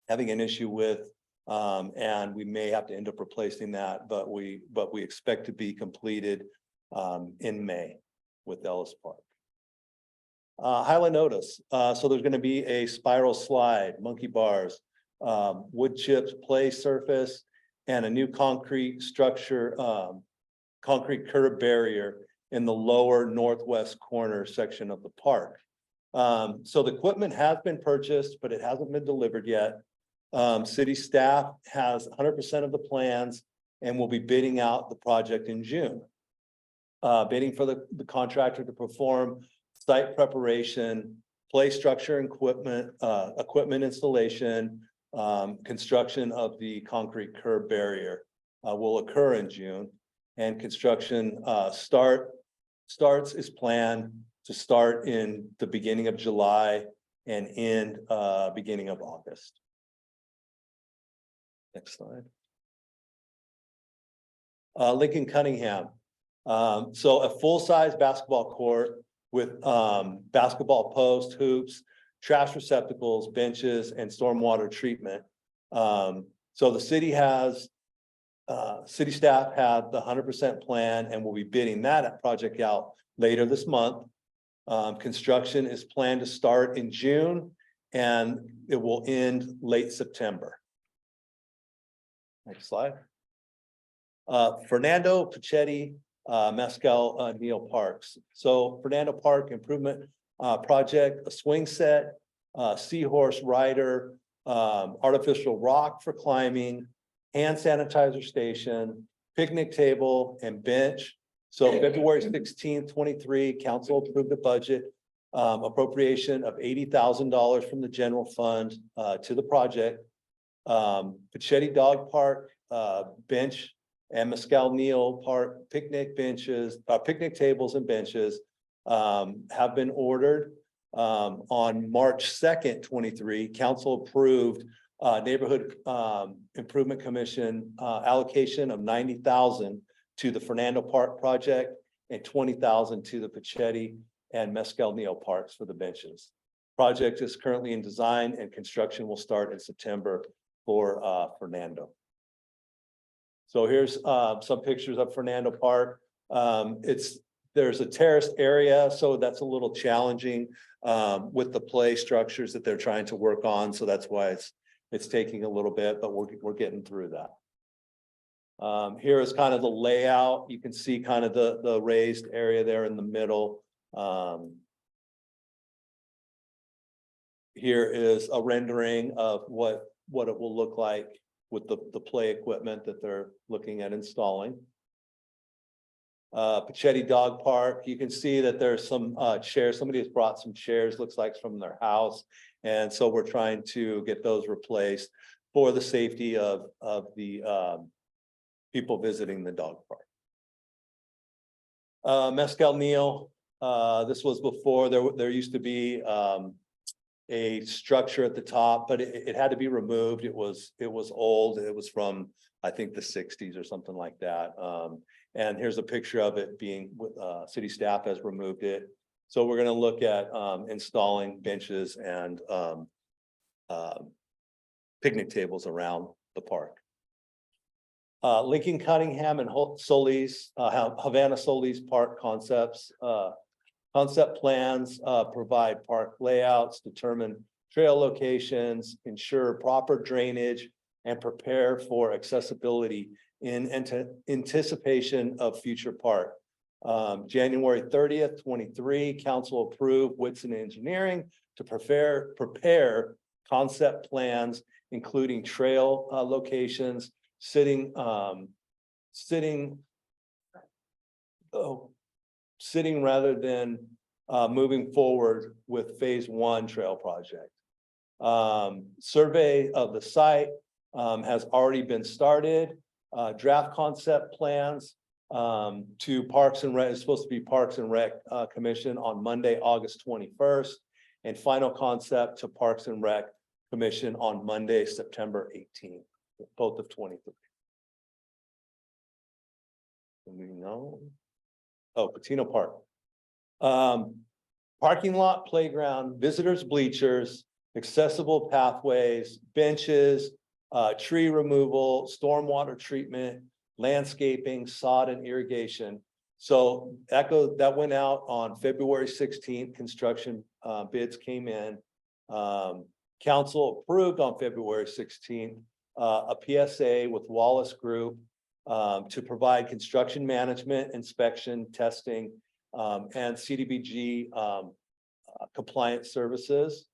having an issue with, and we may have to end up replacing that, but we expect to be completed in May with Ellis Park. Highlight notice. So there's going to be a spiral slide, monkey bars, wood chips play surface, and a new concrete structure, concrete curb barrier in the lower northwest corner section of the park. So the equipment has been purchased, but it hasn't been delivered yet. City staff has 100% of the plans and will be bidding out the project in June. Bidding for the contractor to perform site preparation, play structure and equipment installation, construction of the concrete curb barrier will occur in June. And construction starts is planned to start in the beginning of July and end beginning of August. Next slide. Lincoln Cunningham. So a full-size basketball court with basketball posts, hoops, trash receptacles, benches, and stormwater treatment. So the city has, city staff had the 100% plan and will be bidding that project out later this month. Construction is planned to start in June and it will end late September. Next slide. Fernando Pachetti, Mescal Neal Parks. So Fernando Park Improvement Project, a swing set, seahorse rider, artificial rock for climbing, hand sanitizer station, picnic table and bench. So February 16th, 23, council approved a budget appropriation of $80,000 from the general fund to the project. Pachetti Dog Park bench and Mescal Neal Park picnic benches, picnic tables and benches have been ordered. On March 2nd, 23, council approved Neighborhood Improvement Commission allocation of $90,000 to the Fernando Park project and $20,000 to the Pachetti and Mescal Neal Parks for the benches. Project is currently in design and construction will start in September for Fernando. So here's some pictures of Fernando Park. There's a terraced area, so that's a little challenging with the play structures that they're trying to work on. So that's why it's taking a little bit, but we're getting through that. Here is kind of the layout. You can see kind of the raised area there in the middle. Here is a rendering of what it will look like with the play equipment that they're looking at installing. Pachetti Dog Park, you can see that there's some chairs. Somebody has brought some chairs, looks like from their house. And so we're trying to get those replaced for the safety of the people visiting the dog park. Mescal Neal, this was before there used to be a structure at the top, but it had to be removed. It was old. It was from, I think, the 60s or something like that. And here's a picture of it being, city staff has removed it. So we're going to look at installing benches and picnic tables around the park. Lincoln Cunningham and Solis, Havana Solis Park concepts. Concept plans provide park layouts, determine trail locations, ensure proper drainage, and prepare for accessibility in anticipation of future park. January 30th, 23, council approved Whitson Engineering to prepare concept plans, including trail locations, sitting rather than moving forward with phase 1 trail project. Survey of the site has already been started. Draft concept plans to Parks and Rec, is supposed to be Parks and Rec Commission on Monday, August 21st, and final concept to Parks and Rec Commission on Monday, September 18th, both of 23. We know. Oh, Patino Park. Parking lot, playground, visitors bleachers, accessible pathways, benches, tree removal, stormwater treatment, landscaping, sod and irrigation. So that went out on February 16th. Construction bids came in. Council approved on February 16th a PSA with Wallace Group to provide construction management, inspection, testing, and CDBG compliant services.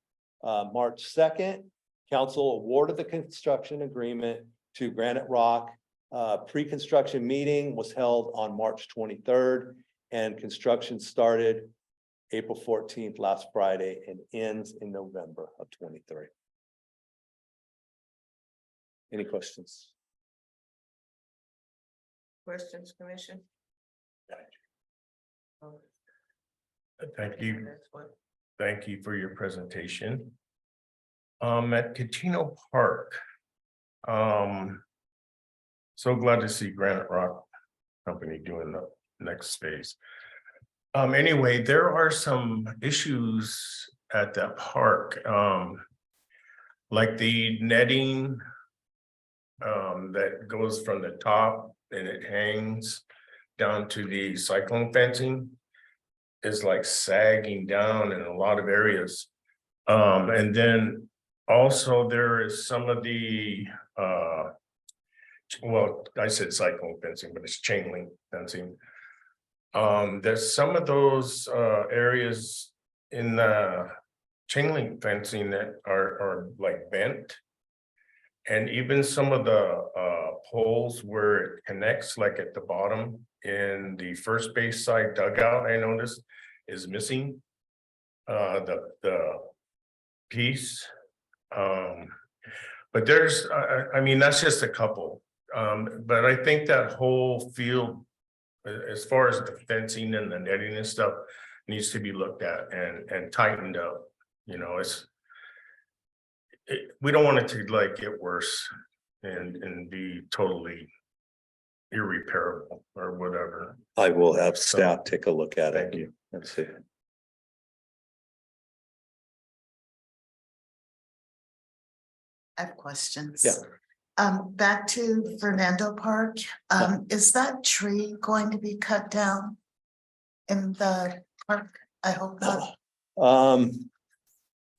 March 2nd, council awarded the construction agreement to Granite Rock. Pre-construction meeting was held on March 23rd, and construction started April 14th, last Friday, and ends in November of 23. Any questions? Questions, Commission? Thank you. Thank you for your presentation. At Catino Park. So glad to see Granite Rock Company doing the next phase. Anyway, there are some issues at that park, like the netting that goes from the top and it hangs down to the cyclone fencing is like sagging down in a lot of areas. And then also there is some of the well, I said cyclone fencing, but it's chain link fencing. There's some of those areas in the chain link fencing that are like bent. And even some of the poles where it connects, like at the bottom in the first base side dugout, I noticed is missing the piece. But there's, I mean, that's just a couple. But I think that whole field, as far as the fencing and the netting and stuff, needs to be looked at and tightened up. You know, we don't want it to like get worse and be totally irreparable or whatever. I will have staff take a look at it. Thank you. Let's see. I have questions. Yeah. Back to Fernando Park, is that tree going to be cut down in the park? I hope not.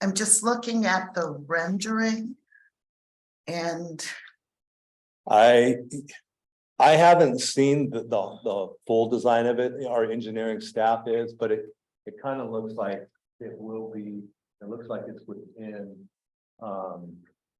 I'm just looking at the rendering. And I haven't seen the full design of it. Our engineering staff is, but it kind of looks like it will be, it looks like it's within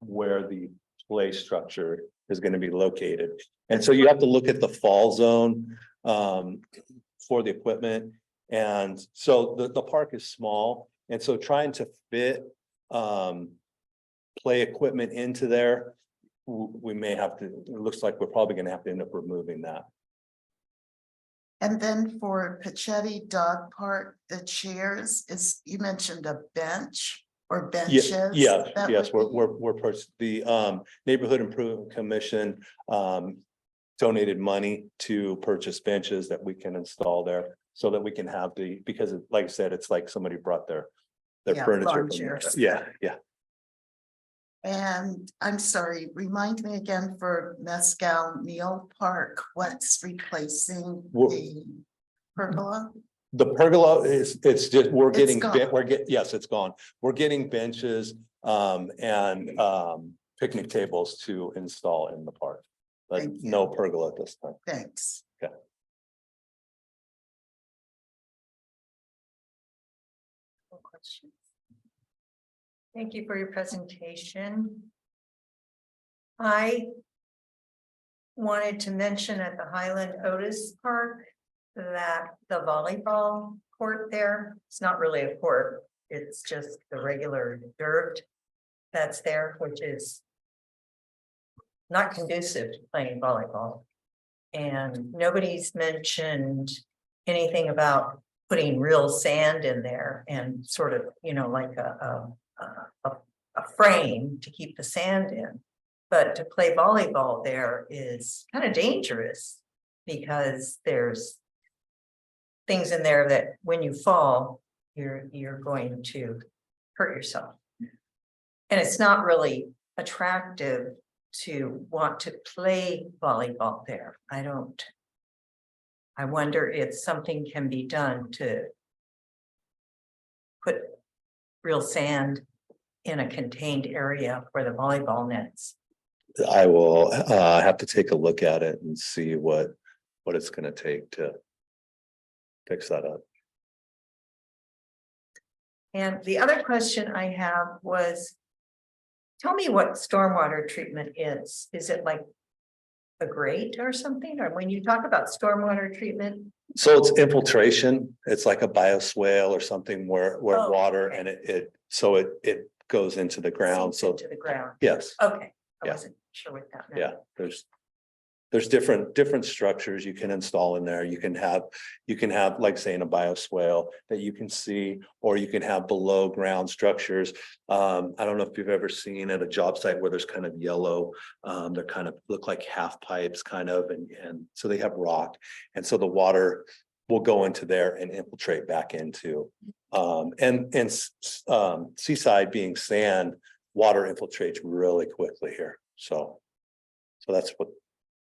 where the play structure is going to be located. And so you have to look at the fall zone for the equipment. And so the park is small. And so trying to fit play equipment into there, we may have to, it looks like we're probably going to have to end up removing that. And then for Pachetti Dog Park, the chairs is, you mentioned a bench or benches? Yes, that yes, would be- the Neighborhood Improvement Commission donated money to purchase benches that we can install there so that we can have because like I said, it's like somebody brought their Yeah, furniture. lawn from there. chairs. Yeah. And I'm sorry, remind me again for Mescal Neal Park, what's replacing the pergola? The pergola it's just, we're It's getting, gone. yes, it's gone. We're getting benches and picnic tables to install in the park. But Thank you. no pergola at this time. Thanks. Okay. Questions? Thank you for your presentation. I wanted to mention at the Highland Otis Park that the volleyball court there, it's not really a court, it's just the regular dirt that's there, which is not conducive to playing volleyball. And nobody's mentioned anything about putting real sand in there and sort of, like a frame to keep the sand in. But to play volleyball there is kind of dangerous because there's things in there that when you fall, you're going to hurt yourself. And it's not really attractive to want to play volleyball there. I wonder if something can be done to put real sand in a contained area for the volleyball nets. I will have to take a look at it and see what it's going to take to fix that up. And the other question I have was, tell me what stormwater treatment is. Is it like a grate or something? Or when you talk about stormwater treatment, So it's infiltration. It's like a bioswale or something where Oh, water okay. and it goes into the ground. Sinks So into the ground. yes, Okay, I Yeah. wasn't sure what that meant. yeah, there's different structures you can install in there. You can have, like saying a bioswale that you can see, or you can have below ground structures. I don't know if you've ever seen at a job site where there's kind of yellow, they're kind of look like half pipes kind of, and so they have rock. And so the water will go into there and infiltrate back into, Seaside being sand, water infiltrates really quickly here. So that's what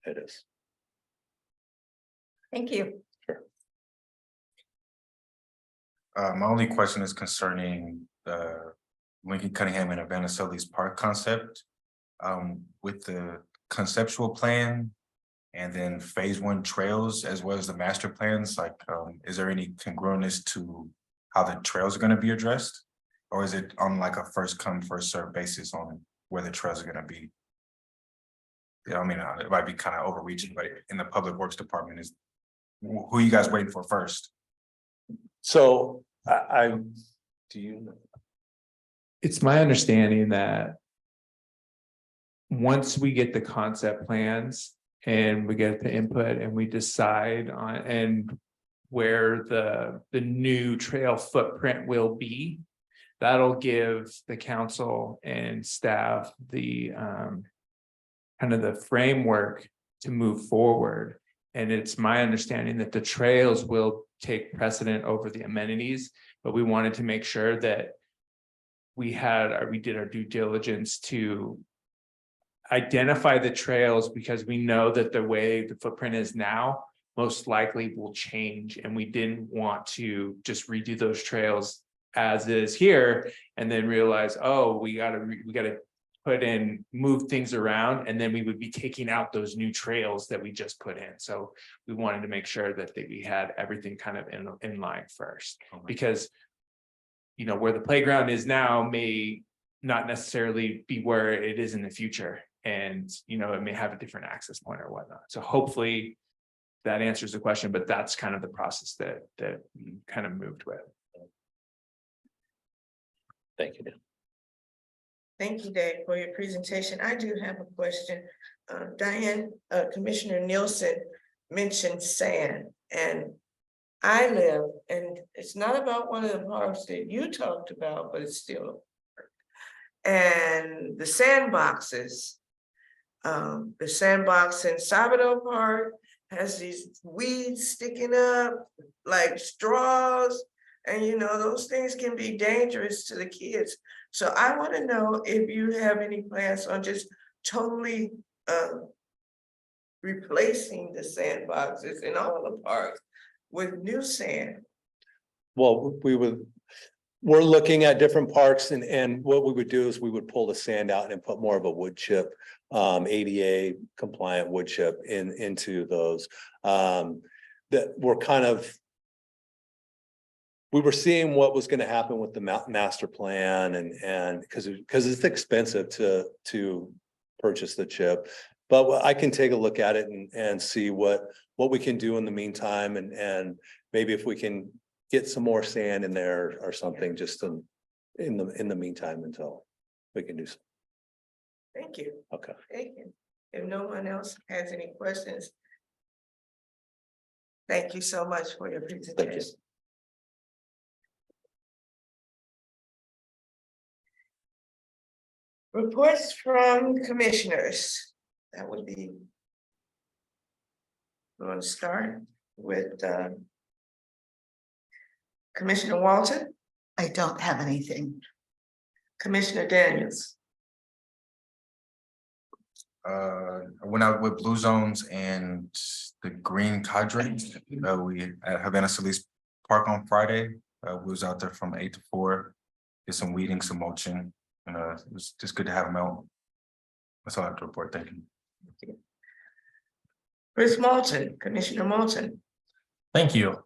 it is. Thank you. My only question is concerning the Lincoln Cunningham and Havana Sully's Park concept. With the conceptual plan and then phase 1 trails as well as the master plans, like, is there any congruence to how the trails are going to be addressed? Or is it on like a first come, first served basis on where the trails are going to be? Yeah, I mean, it might be kind of overreaching, but in the Public Works Department, is who are you guys waiting for first? So do you know? It's my understanding that once we get the concept plans and we get the input and we decide on and where the new trail footprint will be, that'll give the council and staff the kind of the framework to move forward. And it's my understanding that the trails will take precedent over the amenities, but we wanted to make sure that we did our due diligence to identify the trails, because we know that the way the footprint is now most likely will change, and we didn't want to just redo those trails as is here and then realize, oh, we gotta move things around, and then we would be taking out those new trails that we just put in. So we wanted to make sure that we had everything kind of in line first, because where the playground is now may not necessarily be where it is in the future, and it may have a different access point or whatnot. So hopefully that answers the question, but that's kind of the process that we kind of moved with. Thank you, Dan. Thank you, Dave, for your presentation. I do have a question. Diane, Commissioner Nielsen mentioned sand, and I live, and it's not about one of the parks that you talked about, but it's still a park. And the sandboxes, the sandbox in Salvador Park has these weeds sticking up like straws, and those things can be dangerous to the kids. So I want to know if you have any plans on just totally replacing the sandboxes in all the parks with new sand. Well, we're looking at different parks, and what we would do is we would pull the sand out and put more of a wood chip, ADA compliant wood chip into those. That we're we were seeing what was going to happen with the master plan, and because it's expensive to purchase the chip, but I can take a look at it and see what we can do in the meantime, and maybe if we can get some more sand in there or something, just in the meantime until we can do so. Thank you. Okay. Thank you. If no one else has any questions, thank you so much for your presentation. Thank you. Reports from commissioners. That would be. We want to start with Commissioner Walton. I don't have anything. Commissioner Daniels. I went out with Blue Zones and the Green Cadres. We at Havana Sully's Park on Friday. We was out there from 8 to 4. Did some weeding, some mulching, and it was just good to have them out. That's all I have to report. Thank you. Thank you. Chris Moulton, Commissioner Moulton. Thank you.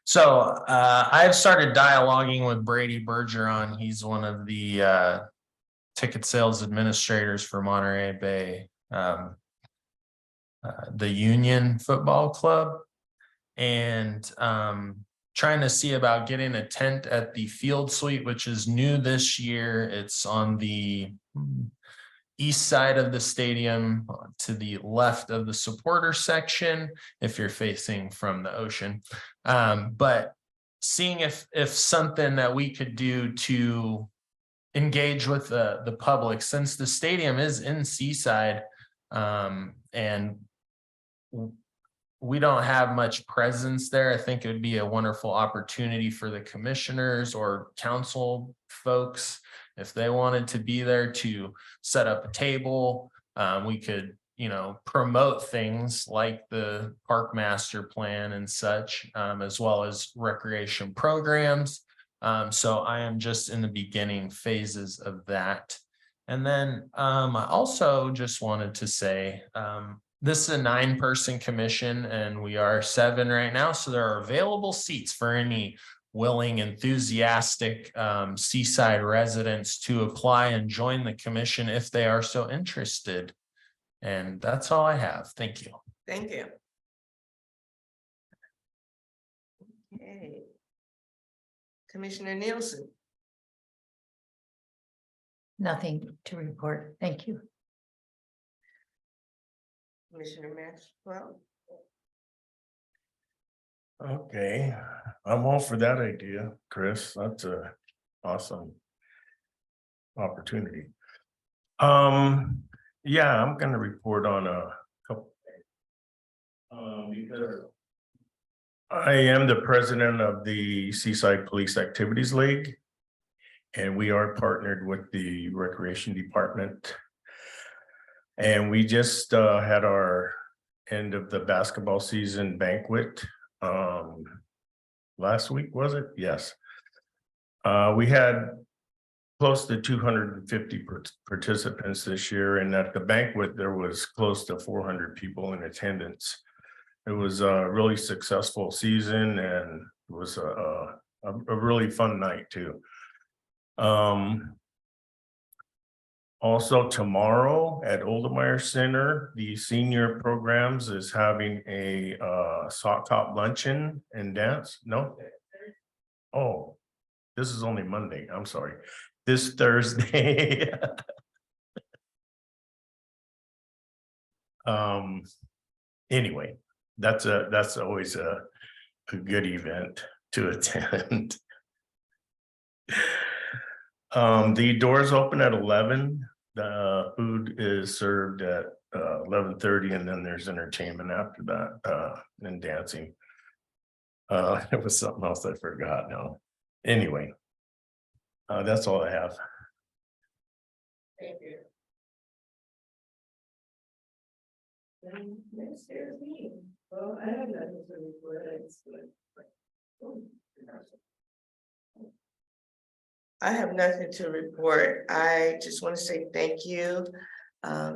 So I've started dialoguing with Brady Bergeron. He's one of the ticket sales administrators for Monterey Bay, the Union Football Club. and trying to see about getting a tent at the field suite, which is new this year. It's on the east side of the stadium to the left of the supporter section if you're facing from the ocean. But seeing if something that we could do to engage with the public, since the stadium is in Seaside, and we don't have much presence there. I think it would be a wonderful opportunity for the commissioners or council folks, if they wanted to be there, to set up a table. We could, promote things like the park master plan and such, as well as recreation programs. So I am just in the beginning phases of that. And then I also just wanted to say, this is a 9-person commission and we are 7 right now. So there are available seats for any willing, enthusiastic Seaside residents to apply and join the commission if they are so interested. And that's all I have. Thank you. Thank you. Okay. Commissioner Nielsen. Nothing to report. Thank you. Commissioner Maxwell. Okay, I'm all for that idea, Chris. That's a awesome opportunity. Yeah, I'm gonna report on a couple. Because I am the president of the Seaside Police Activities League, and we are partnered with the Recreation Department. And we just had our end of the basketball season banquet last week, was it? Yes. We had close to 250 participants this year, and at the banquet there was close to 400 people in attendance. It was a really successful season, and it was a really fun night too. Also tomorrow at Oldemeyer Center, the senior programs is having a sock hop luncheon and dance. No? Oh, this is only Monday. I'm sorry. This Thursday. Anyway, that's always a good event to attend. The doors open at 11. The food is served at 11:30, and then there's entertainment after that, and dancing. It was something else I forgot now. Anyway, that's all I have. Thank you. Next is me. Well, I have nothing to report. I have nothing to report. I just want to say thank you.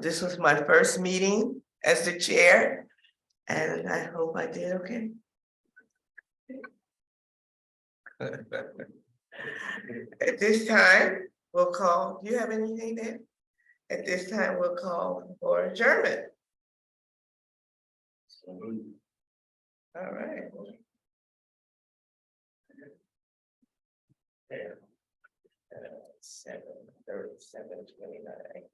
This was my first meeting as the chair, and I hope I did okay. At this time, we'll call, do you have anything there? At this time, we'll call for adjournment. All right. 7:37:29.